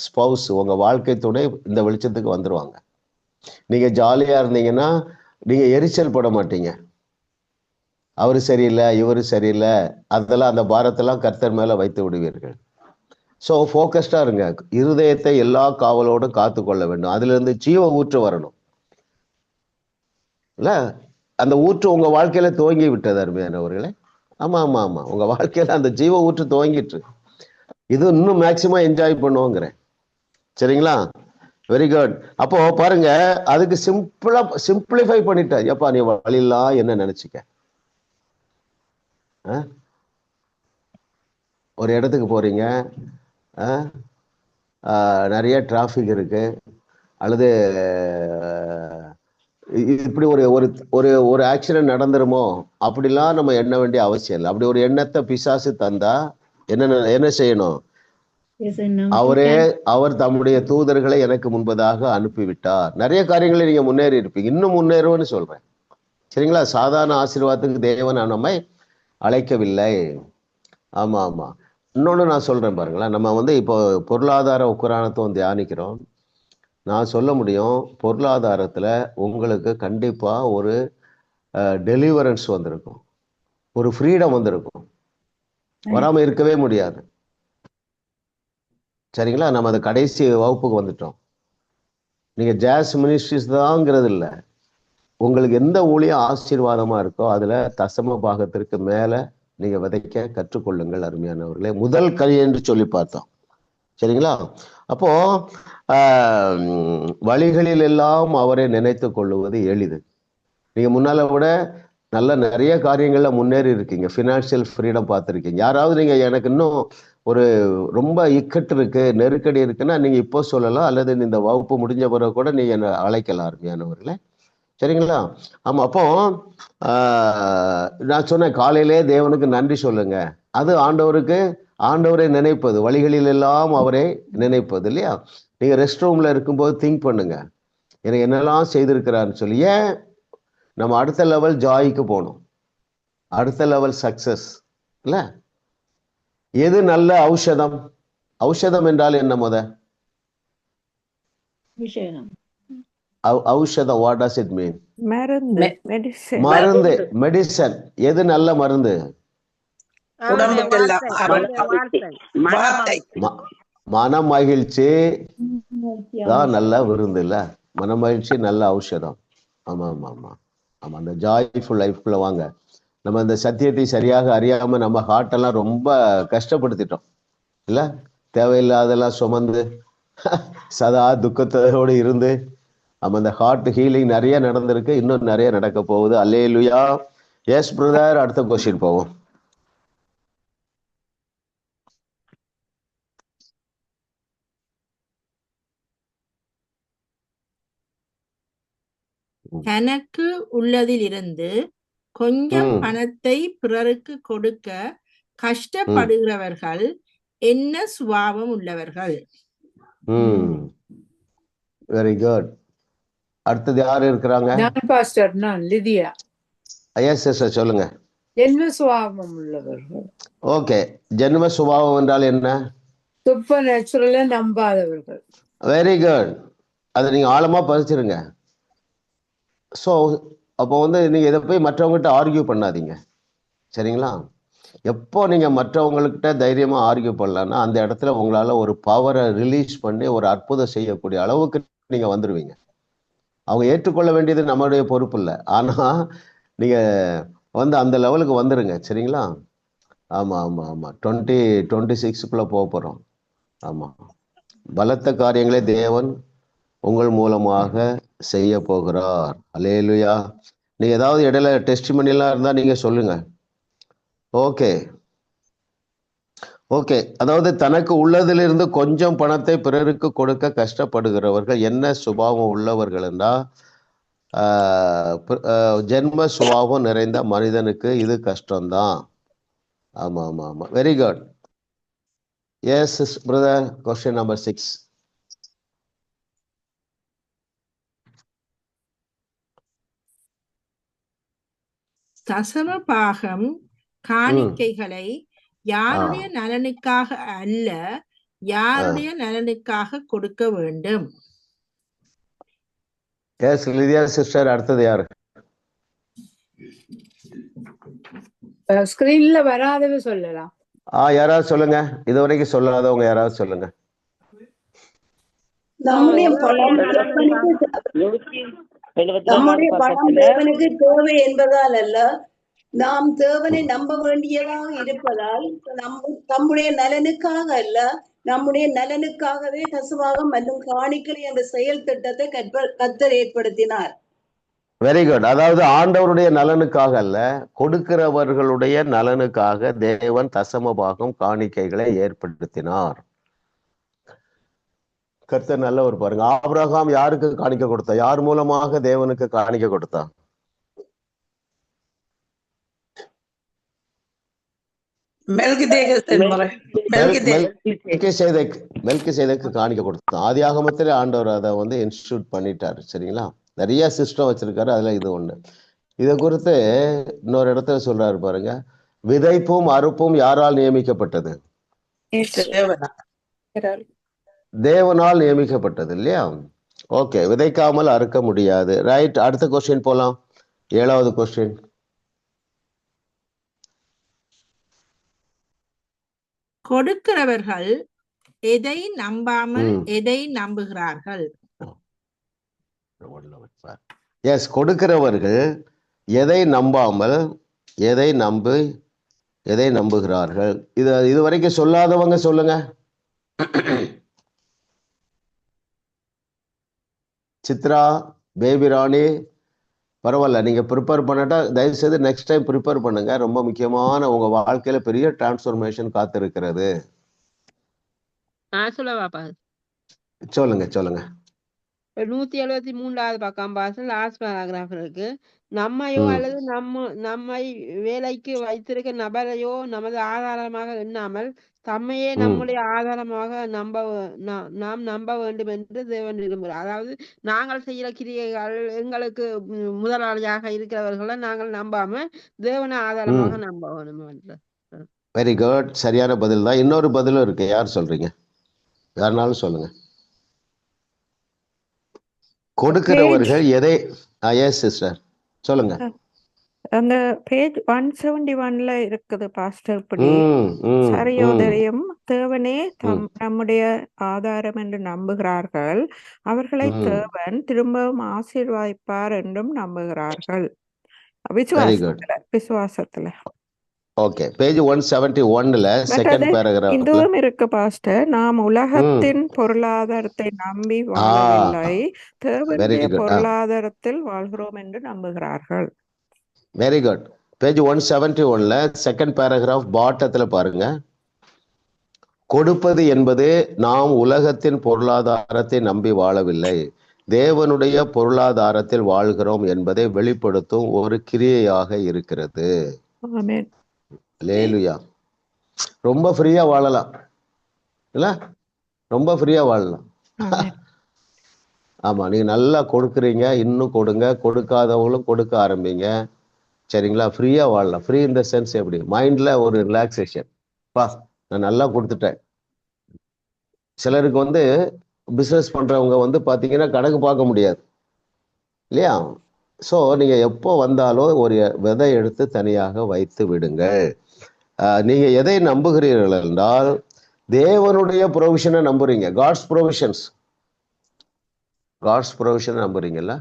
ஸ்பௌஸ், உங்க வாழ்க்கை துணை இந்த வெளிச்சத்துக்கு வந்துருவாங்க. நீங்க ஜாலியா இருந்தீங்கன்னா நீங்க எரிச்சல் பட மாட்டீங்க. அவரு சரியில்லை, இவரு சரியில்லை, அதெல்லாம் அந்த பாரத்தெல்லாம் கர்த்தர் மேல வைத்து விடுவீர்கள். ஸோ ஃபோக்கஸ்டா இருங்க. இருதயத்தை எல்லா காவலோடும் காத்து கொள்ள வேண்டும். அதுல இருந்து ஜீவ ஊற்று வரணும் இல்ல? அந்த ஊற்று உங்க வாழ்க்கையில துவங்கி விட்டது அருமையானவர்களே. ஆமா ஆமா ஆமா, உங்க வாழ்க்கையில அந்த ஜீவ ஊற்று துவங்கிட்டு. இது இன்னும் மேக்சிமம் என்ஜாய் பண்ணுவோங்கிறேன். சரிங்களா? Very good. அப்போ பாருங்க, அதுக்கு சிம்பிளிஃபை பண்ணிட்ட. எப்பா நீ வழியெல்லாம் என்ன நினைச்சுக்க, ஒரு இடத்துக்கு போறீங்க, நிறைய டிராஃபிக் இருக்கு, அல்லது இப்படி ஒரு ஆக்சிடென்ட் நடந்துருமோ அப்படிலாம் நம்ம எண்ண வேண்டிய அவசியம் இல்லை. அப்படி ஒரு எண்ணத்தை பிசாசு தந்தா என்ன செய்யணும்? அவர் தம்முடைய தூதர்களை எனக்கு முன்பதாக அனுப்பிவிட்டார். நிறைய காரியங்களை நீங்க முன்னேறி இருப்பீங்க, இன்னும் முன்னேறுவோன்னு சொல்றேன். சரிங்களா? சாதாரண ஆசீர்வாதத்துக்கு தேவன் நம்மை அழைக்கவில்லை. ஆமா ஆமா. இன்னொன்று நான் சொல்றேன் பாருங்களேன். நம்ம வந்து இப்போ பொருளாதார உக்கிரானத்துவம் தியானிக்கிறோம். நான் சொல்ல முடியும், பொருளாதாரத்துல உங்களுக்கு கண்டிப்பா ஒரு டெலிவரன்ஸ் வந்திருக்கும், ஒரு ஃப்ரீடம் வந்திருக்கும், வராம இருக்கவே முடியாது. சரிங்களா? நம்ம அந்த கடைசி வகுப்புக்கு வந்துட்டோம். நீங்க ஜாஸ் மினிஸ்ட்ரிஸ் தான்ங்கிறது இல்லை, உங்களுக்கு எந்த ஊழியம் ஆசீர்வாதமா இருக்கோ அதுல தசம பாகத்திற்கு மேல நீங்க விதைக்க கற்றுக்கொள்ளுங்கள் அருமையானவர்களே. முதல் கை என்று சொல்லி பார்த்தோம். சரிங்களா? அப்போ வழிகளில் எல்லாம் அவரை நினைத்து கொள்ளுவது எளிது. நீங்க முன்னால விட நிறைய காரியங்கள்ல முன்னேறி இருக்கீங்க. ஃபினான்ஷியல் ஃப்ரீடம் பார்த்துருக்கீங்க. யாராவது நீங்க எனக்கு இன்னும் ஒரு ரொம்ப இக்கட்டு இருக்கு, நெருக்கடி இருக்குன்னா நீங்க இப்போ சொல்லலாம், அல்லது இந்த வகுப்பு முடிஞ்ச பிறகு கூட நீங்க என்ன அழைக்கலாம் அருமையானவர்களே. சரிங்களா? ஆமா. அப்போ நான் சொன்னேன், காலையிலே தேவனுக்கு நன்றி சொல்லுங்க. அது ஆண்டவரை நினைப்பது, வழிகளில் எல்லாம் அவரை நினைப்பது இல்லையா? நீங்க ரெஸ்ட் ரூம்ல இருக்கும்போது திங்க் பண்ணுங்க, எனக்கு என்னெல்லாம் செய்திருக்கிறான்னு சொல்லி. ஏன் நம்ம அடுத்த லெவல் ஜாய்க்கு போகணும், அடுத்த லெவல் சக்சஸ் இல்ல? எது நல்ல ஔஷதம்? ஔஷதம் என்றால் என்ன? ஔஷதம், வாட் டஸ் இட் மீன்? மருந்து, மெடிசன். எது நல்ல மருந்து? மன மகிழ்ச்சி தான் நல்ல விருந்து இல்ல? மன மகிழ்ச்சி நல்ல ஔஷதம். ஆமா ஆமா ஆமா ஆமா, அந்த ஜாய்ஃபுல் லைஃப்குள்ள வாங்க. நம்ம இந்த சத்தியத்தை சரியாக அறியாம நம்ம ஹார்ட் எல்லாம் ரொம்ப கஷ்டப்படுத்திட்டோம் இல்ல, தேவையில்லாதெல்லாம் சுமந்து சதா துக்கத்தோடு இருந்து நம்ம அந்த ஹார்ட் ஹீலிங் நிறைய நடந்திருக்கு, இன்னும் நிறைய நடக்க போகுது. அல்லேலூயா. எஸ் பிரதர், அடுத்த கொஸ்டின் போவோம். தனக்கு உள்ளதிலிருந்து கொஞ்சம் பணத்தை பிறருக்கு கொடுக்க கஷ்டப்படுகிறவர்கள் என்ன சுபாவம் உள்ளவர்கள்? Very good. அடுத்தது யாரு இருக்கிறாங்க? நான் பாஸ்டர், நான் லிதியா. எஸ் எஸ் சொல்லுங்க. ஜென்ம சுபாவம் உள்ளவர்கள். ஓகே, ஜென்ம சுபாவம் என்றால் என்ன? சூப்பர் நேச்சுரலா நம்பாதவர்கள். Very good. அதை நீங்க ஆழமா பதிச்சிருங்க. ஸோ அப்போ வந்து நீங்க இதை போய் மற்றவங்ககிட்ட ஆர்கியூ பண்ணாதீங்க, சரிங்களா? எப்போ நீங்க மற்றவங்கக்கிட்ட தைரியமா ஆர்கியூ பண்ணலான்னா அந்த இடத்துல உங்களால ஒரு பவரை ரிலீஸ் பண்ணி ஒரு அற்புதம் செய்யக்கூடிய அளவுக்கு நீங்க வந்துடுவீங்க. அவங்க ஏற்றுக்கொள்ள வேண்டியது நம்மளுடைய பொறுப்பு இல்லை, ஆனா நீங்க வந்து அந்த லெவலுக்கு வந்துருங்க, சரிங்களா? ஆமா ஆமா ஆமா 2026 போக போறோம். ஆமா, பலத்த காரியங்களை தேவன் உங்கள் மூலமாக செய்ய போகிறார். அல்லேலூயா. நீங்க ஏதாவது இடையில டெஸ்டிமனி எல்லாம் இருந்தா நீங்க சொல்லுங்க. ஓகே ஓகே, அதாவது தனக்கு உள்ளதிலிருந்து கொஞ்சம் பணத்தை பிறருக்கு கொடுக்க கஷ்டப்படுகிறவர்கள் என்ன சுபாவம் உள்ளவர்கள் என்றா ஜென்ம சுபாவம் நிறைந்த மனிதனுக்கு இது கஷ்டம்தான். ஆமா ஆமா ஆமா, very good. Yes brother, question number 6. தசம பாகம் காணிக்கைகளை யாருடைய நலனுக்காக அல்ல, யாருடைய நலனுக்காக கொடுக்க வேண்டும்? எஸ் லிதியா சிஸ்டர், அடுத்தது யாரு? ஸ்கிரீன்ல வராதவே சொல்லலாம். யாராவது சொல்லுங்க, இதுவரைக்கும் சொல்லாதவங்க யாராவது சொல்லுங்க. நம்முடைய பணம் தேவனுக்கு தேவை என்பதால் அல்ல, நாம் தேவனை நம்ப வேண்டியதாக இருப்பதால், நம்முடைய நலனுக்காக அல்ல, நம்முடைய நலனுக்காகவே தசவாகம் மற்றும் காணிக்கை என்ற செயல் திட்டத்தை கர்த்தர் ஏற்படுத்தினார். Very good. அதாவது ஆண்டவருடைய நலனுக்காக அல்ல, கொடுக்கிறவர்களுடைய நலனுக்காக தேவன் தசம பாகம் காணிக்கைகளை ஏற்படுத்தினார். கர்த்தர் நல்லவர் பாருங்க. ஆபிரகாம் யாருக்கு காணிக்க கொடுத்தா? யார் மூலமாக தேவனுக்கு காணிக்க கொடுத்தா? மெல்கிசேதேக்கு காணிக்க கொடுத்தான். ஆதியாகமத்திலே ஆண்டவர் அதை வந்து இன்ஸ்டிடியூட் பண்ணிட்டாரு, சரிங்களா? நிறைய சிஸ்டம் வச்சிருக்காரு, அதுல இது ஒண்ணு. இதை குறித்து இன்னொரு இடத்துல சொல்றாரு பாருங்க, விதைப்பும் அறுப்பும் யாரால் நியமிக்கப்பட்டது? தேவனால் நியமிக்கப்பட்டது இல்லையா? ஓகே, விதைக்காமல் அறுக்க முடியாது. ரைட், அடுத்த கொஸ்டின் போலாம். 7வது கொஸ்டின். கொடுக்கிறவர்கள் எதை நம்பாமல் எதை நம்புகிறார்கள்? எஸ், கொடுக்கிறவர்கள் எதை நம்பாமல் எதை நம்புகிறார்கள். இது வரைக்கும் சொல்லாதவங்க சொல்லுங்க. சித்ரா, பேபி ராணி, பரவாயில்ல, நீங்க ப்ரிப்பேர் பண்ணட்டா தயவு செய்து நெக்ஸ்ட் டைம் ப்ரிப்பேர் பண்ணுங்க. ரொம்ப முக்கியமான உங்க வாழ்க்கையில பெரிய டிரான்ஸ்ஃபர்மேஷன் காத்திருக்கிறது. சொல்லுங்க சொல்லுங்க. 173வது பக்கம் பாசல் லாஸ்ட் பேராகிராஃப் இருக்கு. நம்மையோ அல்லது நம்மை வேலைக்கு வைத்திருக்க நபரையோ நமது ஆதாரமாக எண்ணாமல் தம்மையே நம்முடைய ஆதாரமாக நாம் நம்ப வேண்டும் என்று தேவன் விரும்புகிறார். அதாவது நாங்கள் செய்கிற கிரியைகள் எங்களுக்கு முதலாளியாக இருக்கிறவர்களை நாங்கள் நம்பாம தேவனை ஆதாரமாக நம்ப வேண்டும். வெரி குட், சரியான பதில் தான். இன்னொரு பதிலும் இருக்கு, யார் சொல்றீங்க? யாருனாலும் சொல்லுங்க. கொடுக்கிறவர்கள் எதை? எஸ் சிஸ்டர் சொல்லுங்க. அந்த பேஜ் 171ல இருக்குது பாஸ்டர். இப்படி ம் ம் ம் சரையோதரியும் தேவனே ம் நம்முடைய ஆதாரம் என்று நம்புகிறார்கள், அவர்களை ம் தேவன் திரும்பவும் ஆசீர்வதிப்பார் என்றும் நம்புகிறார்கள். Very good. விசுவாசத்துல ஓகே, பேஜ் 171ல மற்றது செகண்ட் பேராகிராஃப்ல இதுவும் இருக்கு பாஸ்டர். நாம் உலகத்தின் பொருளாதாரத்தை நம்பி வாழவில்லை, வெரி தேவனுடைய குட். பொருளாதாரத்தில் வாழ்கிறோம் என்று நம்புகிறார்கள். Very good. பேஜ் 171ல செகண்ட் பேராகிராஃப் பாட்டத்துல பாருங்க. கொடுப்பது என்பது நாம் உலகத்தின் பொருளாதாரத்தை நம்பி வாழவில்லை, தேவனுடைய பொருளாதாரத்தில் வாழ்கிறோம் என்பதை வெளிப்படுத்தும் ஒரு கிரியையாக இருக்கிறது. ஆமென். அல்லேலூயா. ரொம்ப ஃப்ரீயா வாழலாம் இல்ல, ரொம்ப ஃப்ரீயா வாழலாம். ஆமென். ஆமா, நீங்க நல்லா கொடுக்குறீங்க, இன்னும் கொடுங்க, கொடுக்காதவங்களும் கொடுக்க ஆரம்பிங்க. சரிங்களா? ஃப்ரீயா வாழலாம். ஃப்ரீ இந்த சென்ஸ் எப்படி, மைண்ட்ல ஒரு ரிலாக்ஸேஷன். பா, நான் நல்லா கொடுத்துட்டேன். சிலருக்கு வந்து பிஸ்னஸ் பண்றவங்க வந்து பாத்தீங்கன்னா கணக்கு பார்க்க முடியாது இல்லையா? ஸோ நீங்க எப்போ வந்தாலும் ஒரு விதை எடுத்து தனியாக வைத்து விடுங்கள். நீங்க எதை நம்புகிறீர்கள் என்றால் தேவனுடைய ப்ரொவிஷனை நம்புறீங்க. காட்ஸ் ப்ரொவிஷன்ஸ், காட்ஸ் ப்ரொவிஷனை நம்புறீங்கல்ல?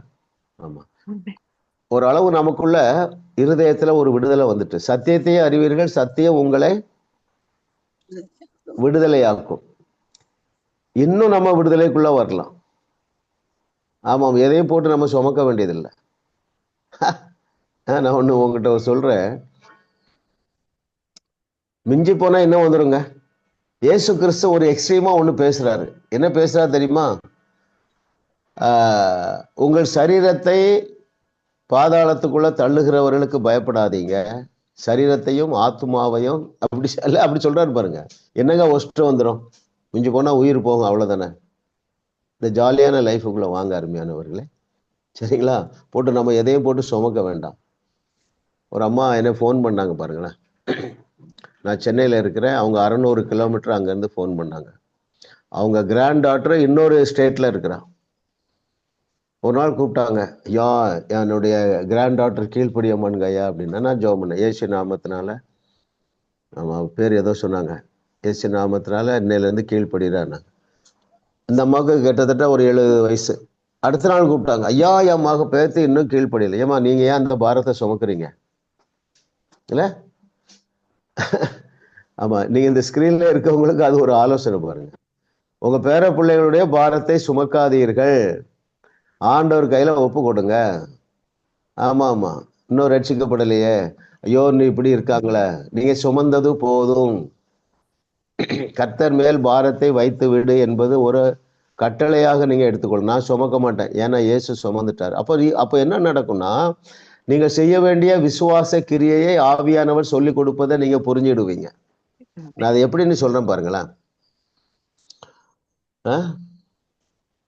ஆமா. ஆமென். ஒரு அளவு நமக்குள்ள இருதயத்துல ஒரு விடுதலை வந்துட்டு, சத்தியத்தையே அறிவீர்கள், சத்தியம் உங்களை விடுதலையாக்கும். இன்னும் நம்ம விடுதலைக்குள்ள வரலாம். ஆமாம், எதையும் போட்டு நம்ம சுமக்க வேண்டியதில்லை. நான் ஒண்ணு உங்ககிட்ட சொல்றேன், மிஞ்சி போனா என்ன வந்துருங்க. இயேசு கிறிஸ்து ஒரு எக்ஸ்ட்ரீமா ஒண்ணு பேசுறாரு. என்ன பேசுறாரு தெரியுமா? உங்கள் சரீரத்தை பாதாளத்துக்குள்ள தள்ளுகிறவர்களுக்கு பயப்படாதீங்க, சரீரத்தையும் ஆத்மாவையும் அப்படி சொல்றாரு பாருங்க. என்னங்க ஒஸ்ட் வந்துடும், மிஞ்சி போனா உயிர் போகும், அவ்வளவுதானே. இந்த ஜாலியான லைஃபுக்குள்ள வாங்க அருமையானவர்களே. சரிங்களா? போட்டு நம்ம எதையும் போட்டு சுமக்க வேண்டாம். ஒரு அம்மா என்ன ஃபோன் பண்ணாங்க பாருங்களேன். நான் சென்னையில் இருக்கிறேன், அவங்க 600 கிலோமீட்டர் அங்கேருந்து ஃபோன் பண்ணாங்க. அவங்க கிராண்ட் டாட்டர் இன்னொரு ஸ்டேட்டில் இருக்கிறான். ஒரு நாள் கூப்பிட்டாங்க, ஐயா என்னுடைய கிராண்ட் டாட்டர் கீழ்ப்படியம்மனுங்க ஐயா அப்படின்னா. நான் ஜெபம் பண்ணேன், ஏசு நாமத்தினால. ஆமாம், பேர் ஏதோ சொன்னாங்க, ஏசு நாமத்தினால இன்னையிலேருந்து கீழ்ப்படுறாங்க. இந்த அம்மாவுக்கு கிட்டத்தட்ட ஒரு 70 வயசு. அடுத்த நாள் கூப்பிட்டாங்க, ஐயா என் மக பேர்த்து இன்னும் கீழ்ப்படியலை. ஏமா நீங்கள் ஏன் அந்த பாரத்தை சுமக்குறீங்க இல்லை? ஆமா, நீங்க இந்த ஸ்கிரீன்ல இருக்கவங்களுக்கு அது ஒரு ஆலோசனை பாருங்க. உங்க பேர பிள்ளைகளுடைய பாரத்தை சுமக்காதீர்கள், ஆண்டவர் கையில ஒப்பு கொடுங்க. ஆமா ஆமா, இன்னும் ரட்சிக்கப்படலையே, ஐயோ நீ இப்படி இருக்காங்களே, நீங்க சுமந்தது போதும். கர்த்தர் மேல் பாரத்தை வைத்து விடு என்பது ஒரு கட்டளையாக நீங்க எடுத்துக்கொள்ளும். நான் சுமக்க மாட்டேன், ஏன்னா இயேசு சுமந்துட்டார். அப்போ என்ன நடக்கும்னா, நீங்க செய்ய வேண்டிய விசுவாச கிரியையை ஆவியானவர் சொல்லி கொடுப்பதை நீங்க புரிஞ்சிடுவீங்க. நான் அதை எப்படின்னு சொல்றேன் பாருங்களேன்.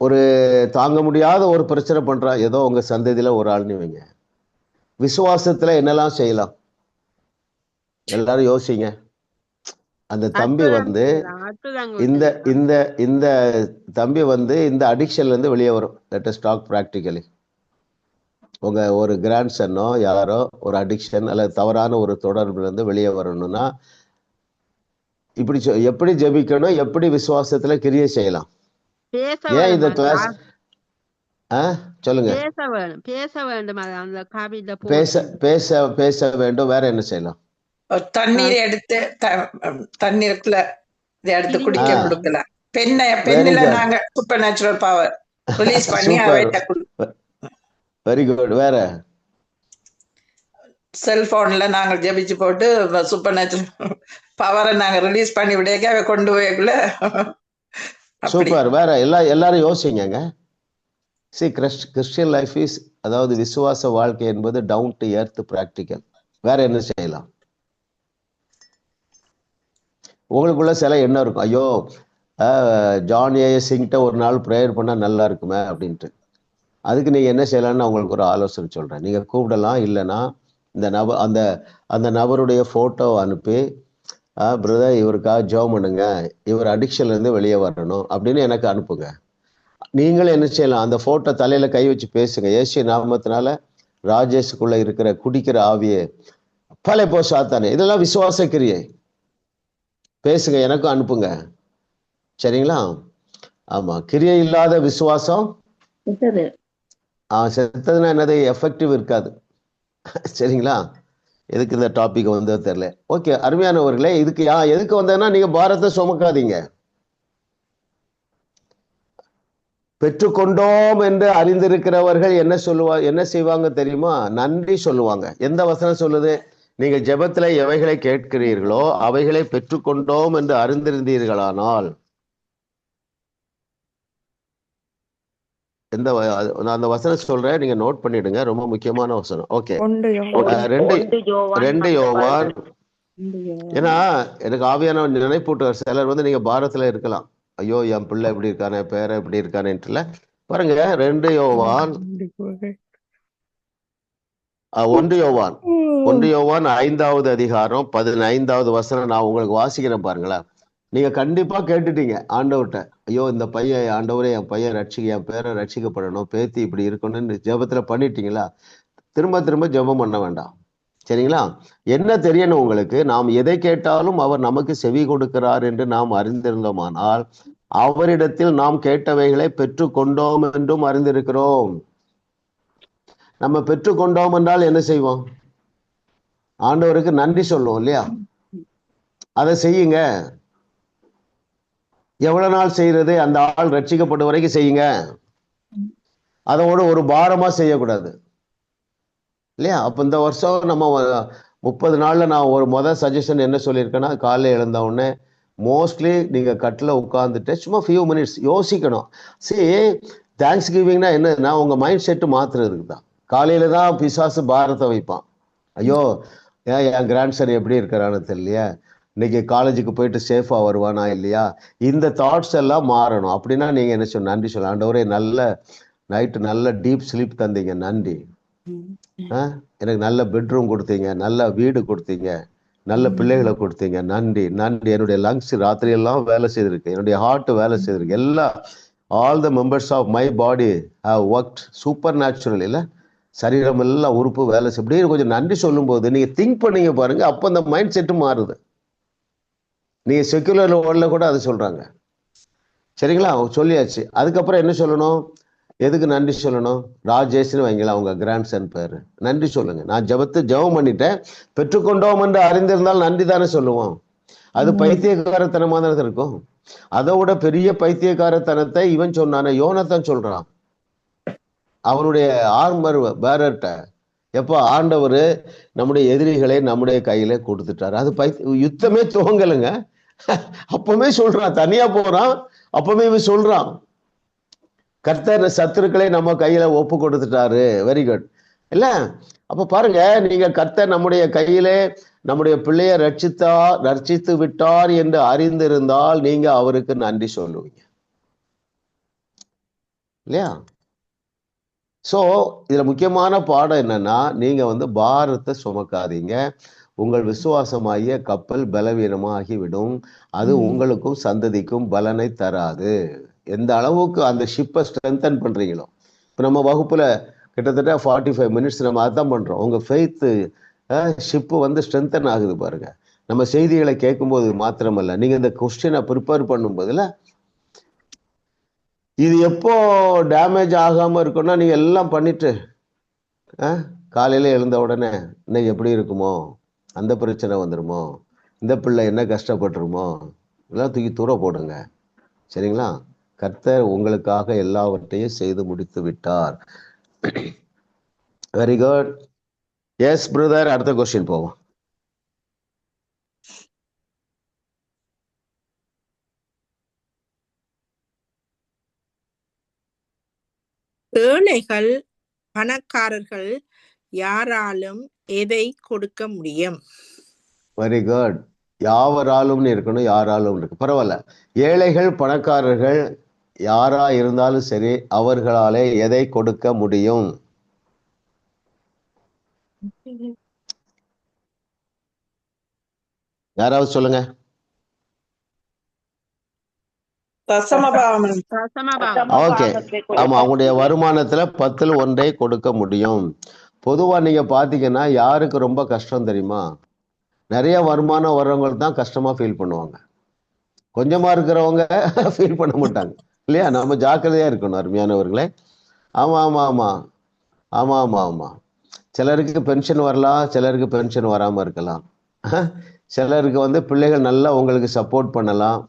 ஒரு தாங்க முடியாத ஒரு பிரச்சனை பண்றா, ஏதோ உங்க சந்ததியில ஒரு ஆள்னு வைங்க. விசுவாசத்துல என்னெல்லாம் செய்யலாம் எல்லாரும் யோசிங்க. அந்த தம்பி வந்து இந்த இந்த இந்த தம்பி வந்து இந்த அடிக்ஷன்ல இருந்து வெளியே வரும். Let us talk practically. உங்க ஒரு கிராண்ட் சன்னோ யாரோ ஒரு அடிக்ஷன் அல்லது தவறான ஒரு தொடர்புல இருந்து வெளியே வரணும்னா இப்படி எப்படி ஜெபிக்கணும், எப்படி விசுவாசத்துல கிரியை செய்யலாம்? ஏன் இந்த கிளாஸ் சொல்லுங்க. பேச வேண்டும். வேற என்ன செய்யலாம்? தண்ணீர் எடுத்து தண்ணீருக்குள்ள இதை எடுத்து குடிக்க கொடுக்கலாம். பெண்ணில நாங்க சூப்பர் நேச்சுரல் பவர் ரிலீஸ் பண்ணி வெரி குட். வேற செல்போன்ல நாங்க ஜெபிச்சு போட்டு சூப்பர் நேச்சுரல் பவரை நாங்க ரிலீஸ் பண்ணி விட கொண்டு போய்க்குள்ள. சூப்பர். வேற எல்லாரும் யோசிங்க. கிறிஸ்டியன் லைஃப் இஸ், அதாவது விசுவாச வாழ்க்கை என்பது டவுன் டு எர்த் பிராக்டிக்கல். வேற என்ன செய்யலாம்? உங்களுக்குள்ள சில எண்ணம் இருக்கும், ஐயோ ஜான் ஏ சிங்கிட்ட ஒரு நாள் ப்ரேயர் பண்ணா நல்லா இருக்குமே அப்படின்ட்டு. அதுக்கு நீங்க என்ன செய்யலாம்னு உங்களுக்கு ஒரு ஆலோசனை சொல்றேன். நீங்க கூப்பிடலாம், இல்லைன்னா இந்த நபர் அந்த நபருடைய போட்டோ அனுப்பி, பிரதர் இவருக்காக ஜெபம் பண்ணுங்க, இவர் அடிக்ஷன்ல இருந்து வெளியே வரணும் அப்படின்னு எனக்கு அனுப்புங்க. நீங்களும் என்ன செய்யலாம், அந்த போட்டோ தலையில கை வச்சு பேசுங்க, இயேசு நாமத்தினால ராஜேஷுக்குள்ள இருக்கிற குடிக்கிற ஆவியே பல போ சாத்தானே. இதெல்லாம் விசுவாச கிரியை. பேசுங்க, எனக்கும் அனுப்புங்க, சரிங்களா? ஆமா, கிரியை இல்லாத விசுவாசம் செத்ததுன்னா என்னது, எஃபெக்டிவ் இருக்காது, சரிங்களா? எதுக்கு இந்த டாபிக் வந்தோ தெரியல. ஓகே, அருமையானவர்களே, இதுக்கு எதுக்கு வந்ததுன்னா, நீங்க பாரத்தை சுமக்காதீங்க. பெற்றுக்கொண்டோம் என்று அறிந்திருக்கிறவர்கள் என்ன செய்வாங்க தெரியுமா? நன்றி சொல்லுவாங்க. எந்த வசனம் சொல்லுது? நீங்கள் ஜெபத்துல எவைகளை கேட்கிறீர்களோ அவைகளை பெற்றுக்கொண்டோம் என்று அறிந்திருந்தீர்களானால், அந்த வசனம் சொல்றேன், நீங்க நோட் பண்ணிடுங்க, ரொம்ப முக்கியமான வசனம். ஓகே, 2 யோவான். ஏன்னா எனக்கு ஆவியான நினைப்பூட்டுவார். சிலர் நீங்க பாரத்துல இருக்கலாம், ஐயோ என் பிள்ளை எப்படி இருக்கானே, பேர எப்படி இருக்கானேன்ட்டுல. பாருங்க, 2 யோவான் 1 யோவான் 5வது அதிகாரம் 15வது வசனம் நான் உங்களுக்கு வாசிக்கிறேன், பாருங்களேன். நீங்க கண்டிப்பா கேட்டுட்டீங்க ஆண்டவர்கிட்ட, ஐயோ இந்த பையன், ஆண்டவரே என் பையன் என் பேரை ரட்சிக்கப்படணும், பேத்தி இப்படி இருக்கணும்னு ஜெபத்துல பண்ணிட்டீங்களா? திரும்ப திரும்ப ஜெபம் பண்ண வேண்டாம், சரிங்களா? என்ன தெரியணும் உங்களுக்கு? நாம் எதை கேட்டாலும் அவர் நமக்கு செவி கொடுக்கிறார் என்று நாம் அறிந்திருந்தோமானால் அவரிடத்தில் நாம் கேட்டவைகளை பெற்றுக்கொண்டோம் என்றும் அறிந்திருக்கிறோம். நம்ம பெற்றுக்கொண்டோம் என்றால் என்ன செய்வோம்? ஆண்டவருக்கு நன்றி சொல்லுவோம் இல்லையா? அதை செய்யுங்க. எவ்வளவு நாள் செய்யறது? அந்த ஆள் ரட்சிக்கப்படும் வரைக்கும் செய்யுங்க. அதோட ஒரு பாரமா செய்யக்கூடாது இல்லையா? அப்ப இந்த வருஷம் நம்ம 30 நாள்ல நான் ஒரு சஜஷன் என்ன சொல்லியிருக்கேன்னா, காலைல எழுந்த உடனே மோஸ்ட்லி நீங்க கட்டில உட்கார்ந்துட்டு சும்மா ஃபியூ மினிட்ஸ் யோசிக்கணும். தேங்க்ஸ் கிவிங்னா என்னன்னா, உங்க மைண்ட் செட்டு மாத்துறதுக்கு தான். காலையில தான் பிசாசு பாரத்தை வைப்பான். ஐயோ என் கிராண்ட்சன் எப்படி இருக்கிறான்னு தெரியலையா, இன்னைக்கு காலேஜுக்கு போயிட்டு சேஃபா வருவானா இல்லையா, இந்த தாட்ஸ் எல்லாம் மாறணும். அப்படின்னா நீங்க என்ன சொல்ல, நன்றி சொல்ல. ஆண்டவரே நல்ல நைட்டு நல்ல டீப் ஸ்லீப் தந்தீங்க, நன்றி. எனக்கு நல்ல பெட்ரூம் கொடுத்தீங்க, நல்ல வீடு கொடுத்தீங்க, நல்ல பிள்ளைகளை கொடுத்தீங்க, நன்றி நன்றி. என்னுடைய லங்ஸ் ராத்திரி எல்லாம் வேலை செய்திருக்கு, என்னுடைய ஹார்ட் வேலை செய்திருக்கு, எல்லாம் all the members of my body have worked supernatural. இல்லை, சரீரம் எல்லாம் உறுப்பு வேலை செய்ய. இப்படியே கொஞ்சம் நன்றி சொல்லும் போது நீங்க திங்க் பண்ணீங்க பாருங்க, அப்போ அந்த மைண்ட் செட்டு மாறுது. நீங்க செக்குலர் வேர்ல்ட்ல கூட அது சொல்றாங்க, சரிங்களா? சொல்லியாச்சு. அதுக்கப்புறம் என்ன சொல்லணும்? எதுக்கு நன்றி சொல்லணும்? ராஜேஷ்னு வைங்களா, அவங்க கிராண்ட்சன் பேரு, நன்றி சொல்லுங்க. நான் ஜெபம் பண்ணிட்டேன், பெற்றுக்கொண்டோம் என்று அறிந்திருந்தால் நன்றி தானே சொல்லுவோம். அது பைத்தியக்காரத்தனமா தானே இருக்கும். அதை விட பெரிய பைத்தியக்காரத்தனத்தை இவன் சொன்னானே, யோனத்தான் சொல்றான் அவனுடைய ஆர்மர் பேரர்ட்ட. எப்போ ஆண்டவர் நம்முடைய எதிரிகளை நம்முடைய கையில கொடுத்துட்டாரு, அது யுத்தமே துவங்கலுங்க. அப்பவுமே சொல்றான், தனியா போறான், அப்பவுமே இவன் சொல்றான், கர்த்தர் சத்துருக்களை நம்ம கையில ஒப்பு கொடுத்துட்டாரு. வெரி குட் இல்ல? அப்ப பாருங்க, நீங்க கர்த்தர் நம்முடைய கையிலே நம்முடைய பிள்ளைய ரட்சித்து விட்டார் என்று அறிந்திருந்தால் நீங்க அவருக்கு நன்றி சொல்லுவீங்க இல்லையா? சோ இதுல முக்கியமான பாடம் என்னன்னா, நீங்க பாரத்தை சுமக்காதீங்க. உங்கள் விசுவாசமாகிய கப்பல் பலவீனமாகிவிடும். அது உங்களுக்கும் சந்ததிக்கும் பலனை தராது. எந்த அளவுக்கு அந்த ஷிப்பை ஸ்ட்ரென்தன் பண்றீங்களோ. இப்போ நம்ம வகுப்புல கிட்டத்தட்ட 45 மினிட்ஸ் நம்ம அதான் பண்றோம். உங்க ஃபெய்த் ஷிப்பு ஸ்ட்ரென்தன் ஆகுது பாருங்க. நம்ம செய்திகளை கேட்கும்போது மாத்திரமல்ல, நீங்க இந்த கொஸ்டினை ப்ரிப்பேர் பண்ணும்போதுல இது எப்போ டேமேஜ் ஆகாம இருக்கும்னா, நீங்க எல்லாம் பண்ணிட்டு காலையில எழுந்த உடனே இன்னைக்கு எப்படி இருக்குமோ, அந்த பிரச்சனை வந்துருமோ, இந்த பிள்ளை என்ன கஷ்டப்பட்டுருமோ, இதெல்லாம் தூக்கி தூர போடுங்க, சரிங்களா? கர்த்தர் உங்களுக்காக எல்லாவற்றையும் செய்து முடித்து விட்டார். Very good. எஸ் பிரதர், அடுத்த கொஸ்டின் போவோம். ஏழைகள் பணக்காரர்கள் யாராலும் எதை கொடுக்க முடியும்? Very good. யாவராலும் இருக்கணும், யாராலும் இருக்கு, பரவாயில்ல. ஏழைகள் பணக்காரர்கள் யாரா இருந்தாலும் சரி, அவர்களாலே எதை கொடுக்க முடியும்? யாராவது சொல்லுங்க. ஓகே, ஆமா, அவங்களுடைய வருமானத்துல 10ல் 1 கொடுக்க முடியும். பொதுவா நீங்க பாத்தீங்கன்னா யாருக்கு ரொம்ப கஷ்டம் தெரியுமா? நிறைய வருமானம் வர்றவங்களுக்கு தான் கஷ்டமா ஃபீல் பண்ணுவாங்க. கொஞ்சமா இருக்கிறவங்க ஃபீல் பண்ண மாட்டாங்க இல்லையா? நம்ம ஜாக்கிரதையா இருக்கணும் அருமையானவர்களே. ஆமா ஆமா ஆமா ஆமா ஆமா ஆமா. சிலருக்கு பென்ஷன் வரலாம், சிலருக்கு பென்ஷன் வராம இருக்கலாம். சிலருக்கு வந்து பிள்ளைகள் நல்லா உங்களுக்கு சப்போர்ட் பண்ணலாம்,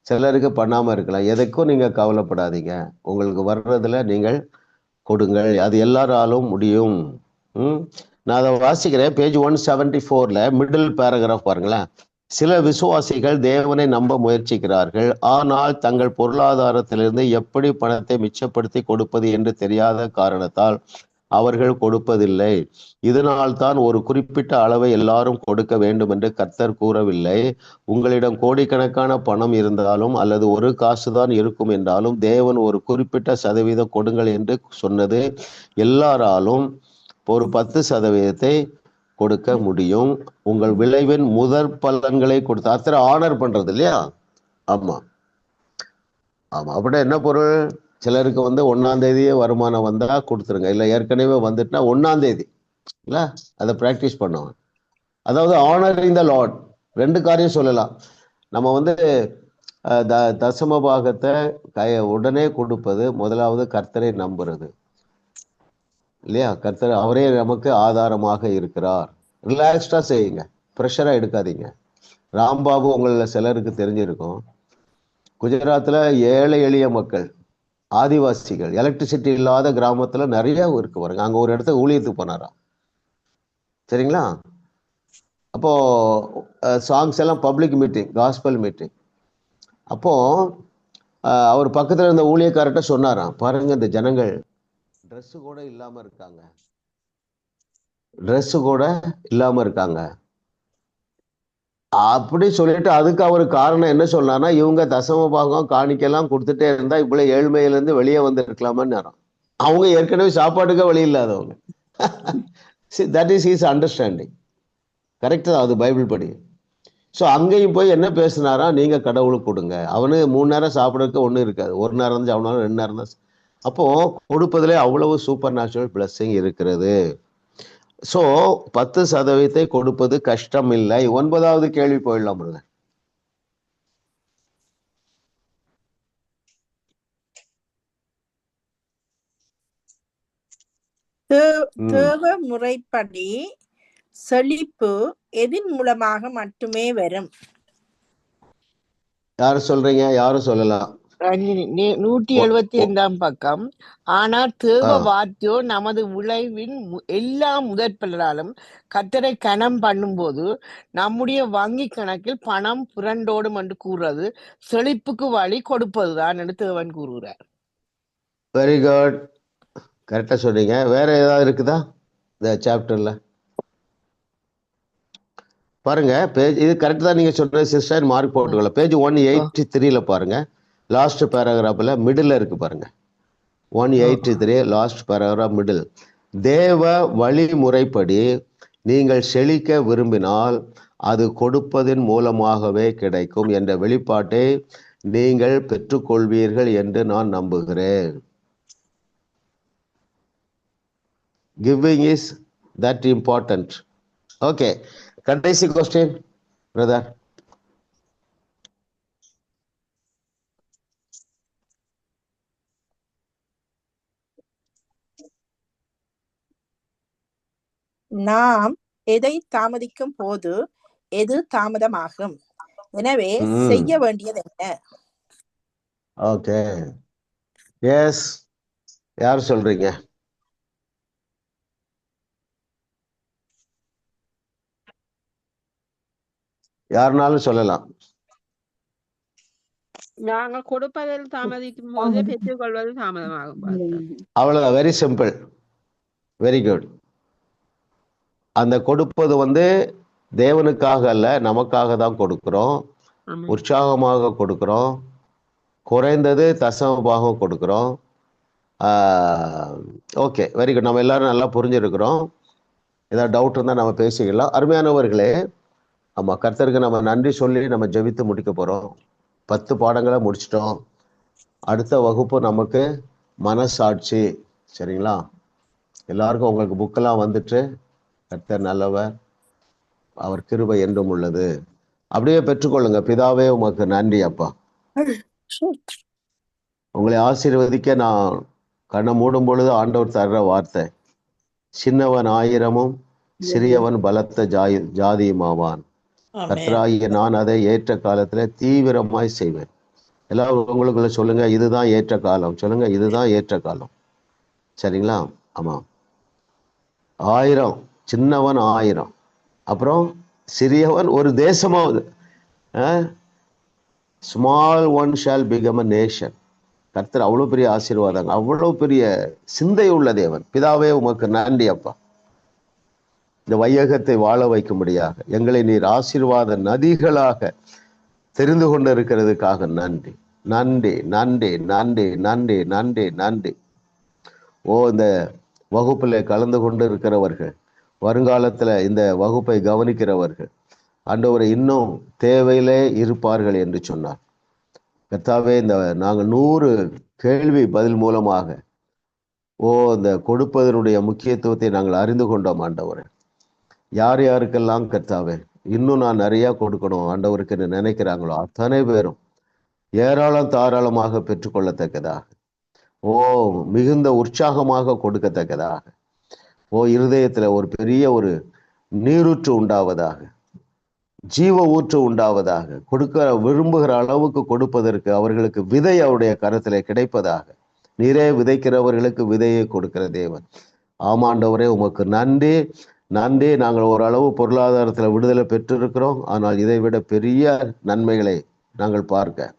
சிலருக்கு பண்ணாம இருக்கலாம். எதுக்கும் நீங்க கவலைப்படாதீங்க. உங்களுக்கு வர்றதுல நீங்கள் கொடுங்கள், அது எல்லாராலும் முடியும். நான் அதை வாசிக்கிறேன். பேஜ் 174ல மிடில் பேராகிராஃப் பாருங்களேன். சில விசுவாசிகள் தேவனை நம்ப முயற்சிக்கிறார்கள், ஆனால் தங்கள் பொருளாதாரத்திலிருந்து எப்படி பணத்தை மிச்சப்படுத்தி கொடுப்பது என்று தெரியாத காரணத்தால் அவர்கள் கொடுப்பதில்லை. இதனால் தான் ஒரு குறிப்பிட்ட அளவை எல்லாரும் கொடுக்க வேண்டும் என்று கர்த்தர் கூறவில்லை. உங்களிடம் கோடிக்கணக்கான பணம் இருந்தாலும் அல்லது ஒரு காசுதான் இருக்கும் என்றாலும் தேவன் ஒரு குறிப்பிட்ட சதவீதம் கொடுங்கள் என்று சொன்னது எல்லாராலும் ஒரு 10% கொடுக்க முடியும். உங்கள் விளைவின் முதற் பலன்களை கொடுத்து அத்தனை ஆனர் பண்றது இல்லையா? ஆமா ஆமா. அப்படின்னா என்ன பொருள்? சிலருக்கு வந்து 1ஆம் தேதியே வருமானம் வந்தா கொடுத்துருங்க, இல்லை ஏற்கனவே வந்துட்டுனா 1ஆம் தேதி இல்ல அதை பிராக்டிஸ் பண்ணுவோம். அதாவது ஆனரிங் த லார்ட். 2 காரியம் சொல்லலாம். நம்ம வந்து தசம பாகத்தை உடனே கொடுப்பது, முதலாவது கர்த்தரை நம்புறது இல்லையா? கர்த்தர் அவரே நமக்கு ஆதாரமாக இருக்கிறார். ரிலாக்ஸ்டா செய்யுங்க, ப்ரெஷரா எடுக்காதீங்க. ராம்பாபு உங்கள சிலருக்கு தெரிஞ்சிருக்கும். குஜராத்தில் ஏழை எளிய மக்கள், ஆதிவாசிகள், எலக்ட்ரிசிட்டி இல்லாத கிராமத்துல நிறைய இருக்கு பாருங்க. அங்க ஒரு இடத்துக்கு ஊழியத்துக்கு போனாராம், சரிங்களா? அப்போ சாங்ஸ் எல்லாம் பப்ளிக் மீட்டிங், காஸ்பல் மீட்டிங். அப்போ அவர் பக்கத்துல இருந்த ஊழியக்காரர்கிட்ட சொன்னாராம், பாருங்க இந்த ஜனங்கள் ட்ரெஸ்ஸு கூட இல்லாம இருக்காங்க, ட்ரெஸ்ஸு கூட இல்லாம இருக்காங்க அப்படி சொல்லிட்டு, அதுக்கு அவர் காரணம் என்ன சொன்னார்னா, இவங்க தசம பாகம் காணிக்கெல்லாம் கொடுத்துட்டே இருந்தா இவ்வளவு ஏழ்மையிலேருந்து வெளியே வந்து இருக்கலாமான்னு நேரம். அவங்க ஏற்கனவே சாப்பாட்டுக்கே வழி இல்லாதவங்க. That is his understanding. கரெக்டா? அது பைபிள் படி. ஸோ அங்கேயும் போய் என்ன பேசினாரா, நீங்க கடவுளுக்கு கொடுங்க. அவனு 3 நேரம் சாப்பிடறதுக்கு ஒன்றும் இருக்காது, 1 நேரம் தான் சாப்பிடணும், 2 நேரம் தான். அப்போ கொடுப்பதிலே அவ்வளவு சூப்பர் நேச்சுரல் பிளஸிங் இருக்கிறது. ஸோ 10% கொடுப்பது கஷ்டம் இல்லை. 9வது கேள்வி போயிடலாம். தேவ முறைப்படி செழிப்பு எதின் மூலமாக மட்டுமே வரும்? யாரு சொல்றீங்க? யாரும் சொல்லலாம். 175ஆம் பக்கம். ஆனால் தேவ வார்த்தையோ நமது விளைவின் எல்லா முதற்பலனாலும் கர்த்தரை கனம் பண்ணும்போது நம்முடைய வங்கி கணக்கில் பணம் புரண்டோடும் என்று கூறுறது செழிப்புக்கு வழி கொடுப்பதுதான் என்று தேவன் கூறுகிறார். வெரி குட், கரெக்டா சொல்றீங்க. வேற ஏதாவது இருக்குதா இந்த சாப்டர்ல? பாருங்க, பேஜ் இது கரெக்ட் தான் நீங்க சொல்ற சிஸ்டர், மார்க் போட்டுக்கல. பேஜ் 183ல பாருங்க, லாஸ்ட் பேராகிராஃப்ல மிடில் இருக்கு பாருங்க. 183 லாஸ்ட் பேராகிராஃப் மிடில். தேவ வழிமுறைப்படி நீங்கள் செழிக்க விரும்பினால் அது கொடுப்பதின் மூலமாகவே கிடைக்கும் என்ற வெளிப்பாட்டை நீங்கள் பெற்றுக்கொள்வீர்கள் என்று நான் நம்புகிறேன். Giving is that important. Okay, கடைசி கொஸ்டின் பிரதர். நாம் எதை தாமதிக்கும் போது எது தாமதமாகும்? எனவே செய்ய வேண்டியது என்ன? ஓகே, எஸ், யார் சொல்றீங்க? யாருனாலும் சொல்லலாம். நாங்கள் கொடுப்பதில் தாமதிக்கும் போது பெற்றுக்கொள்வது தாமதமாகும். அவ்வளவுதான், வெரி சிம்பிள், வெரி குட். அந்த கொடுப்பது வந்து தேவனுக்காக அல்ல, நமக்காக தான் கொடுக்கிறோம். உற்சாகமாக கொடுக்கிறோம். குறைந்தது தசம பாகம் கொடுக்கிறோம். Okay, very good. நம்ம எல்லாரும் நல்லா புரிஞ்சிருக்கிறோம். ஏதாவது டவுட் இருந்தால் நம்ம பேசிக்கலாம். அருமையானவர்களே, ஆமா, கர்த்தருக்கு நம்ம நன்றி சொல்லி நம்ம ஜெபித்து முடிக்க போறோம். 10 பாடங்களை முடிச்சிட்டோம். அடுத்த வகுப்பு நமக்கு மனசாட்சி, சரிங்களா? எல்லாருக்கும் உங்களுக்கு புக்கெல்லாம் வந்துட்டு, கர்த்தர் நல்லவர், அவர் கிருபை என்றும் உள்ளது. அப்படியே பெற்றுக்கொள்ளுங்க. பிதாவே உமக்கு நன்றி அப்பா. உங்களை ஆசீர்வதிக்க நான் கண்ணை மூடும் பொழுது ஆண்டவர் தர்ற வார்த்தை, சின்னவன் 1000 சிறியவன் பலத்த ஜாதியுமாவான். கர்த்தராகிய நான் அதை ஏற்ற காலத்துல தீவிரமாய் செய்வேன். எல்லாரும் உங்களுக்குள்ள சொல்லுங்க, இதுதான் ஏற்ற காலம். சொல்லுங்க, இதுதான் ஏற்ற காலம். சரிங்களா? ஆமா. 1000, சின்னவன் 1000, அப்புறம் சிறியவன் ஒரு தேசமாவது. Small one shall become a nation. கர்த்தர் அவ்வளோ பெரிய ஆசீர்வாதம், அவ்வளோ பெரிய சிந்தை உள்ள தேவன். பிதாவே உமக்கு நன்றி அப்பா. இந்த வையகத்தை வாழ வைக்கும்படியாக எங்களை நீர் ஆசீர்வாத நதிகளாக தெரிந்து கொண்டு இருக்கிறதுக்காக நன்றி, நன்றி, நன்றி, நன்றி, நன்றி, நன்றி, நன்றி. இந்த வகுப்பில் கலந்து கொண்டு இருக்கிறவர்கள், வருங்காலத்தில் இந்த வகுப்பை கவனிக்கிறவர்கள், ஆண்டவரை இன்னும் தேவையிலே இருப்பார்கள் என்று சொன்னார். கர்த்தாவே, நாங்கள் 100 கேள்வி பதில் மூலமாக இந்த கொடுப்பதனுடைய முக்கியத்துவத்தை நாங்கள் அறிந்து கொண்டோம் ஆண்டவரே. யார் யாருக்கெல்லாம் கர்த்தாவே இன்னும் நான் நிறையா கொடுக்கணும் ஆண்டவருக்கு நினைக்கிறாங்களோ அத்தனை பேரும் ஏராளம் தாராளமாக பெற்றுக்கொள்ளத்தக்கதாக, மிகுந்த உற்சாகமாக கொடுக்கத்தக்கதாக, இருதயத்தில் ஒரு பெரிய ஒரு நீரூற்று உண்டாவதாக, ஜீவ ஊற்று உண்டாவதாக, கொடுக்க விரும்புகிற அளவுக்கு கொடுப்பதற்கு அவர்களுக்கு விதை அவருடைய கரத்திலே கிடைப்பதாக. நீரே விதைக்கிறவர்களுக்கு விதையை கொடுக்கிற தேவன். ஆமாண்டவரே உமக்கு நன்றி, நன்றி. நாங்கள் ஓரளவு பொருளாதாரத்தில் விடுதலை பெற்றிருக்கிறோம், ஆனால் இதை விட பெரிய நன்மைகளை நாங்கள் பார்க்க,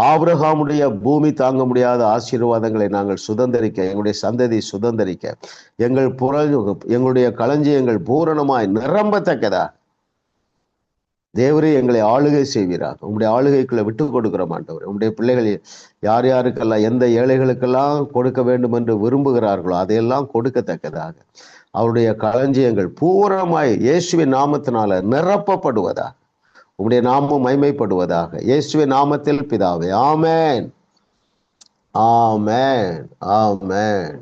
ஆபிரகாமுடைய பூமி தாங்க முடியாத ஆசீர்வாதங்களை நாங்கள் சுதந்திரிக்க, எங்களுடைய சந்ததி சுதந்திரிக்க, எங்களுடைய களஞ்சியங்கள் பூரணமாய் நிரம்பத்தக்கதா தேவரே எங்களை ஆளுகை செய்வீராக. உங்களுடைய ஆளுகைக்குள்ள விட்டு கொடுக்கிற மாட்டவர். உங்களுடைய பிள்ளைகள் யார் யாருக்கெல்லாம் எந்த ஏழைகளுக்கெல்லாம் கொடுக்க வேண்டும் என்று விரும்புகிறார்களோ அதையெல்லாம் கொடுக்கத்தக்கதாக அவருடைய களஞ்சியங்கள் பூரணமாய் இயேசுவின் நாமத்தினால நிரப்பப்படுவதாக, உங்களுடைய நாமம் மைமைப்படுவதாக. இயேசுவின் நாமத்தில் பிதாவே, ஆமென், ஆமென், ஆமென்.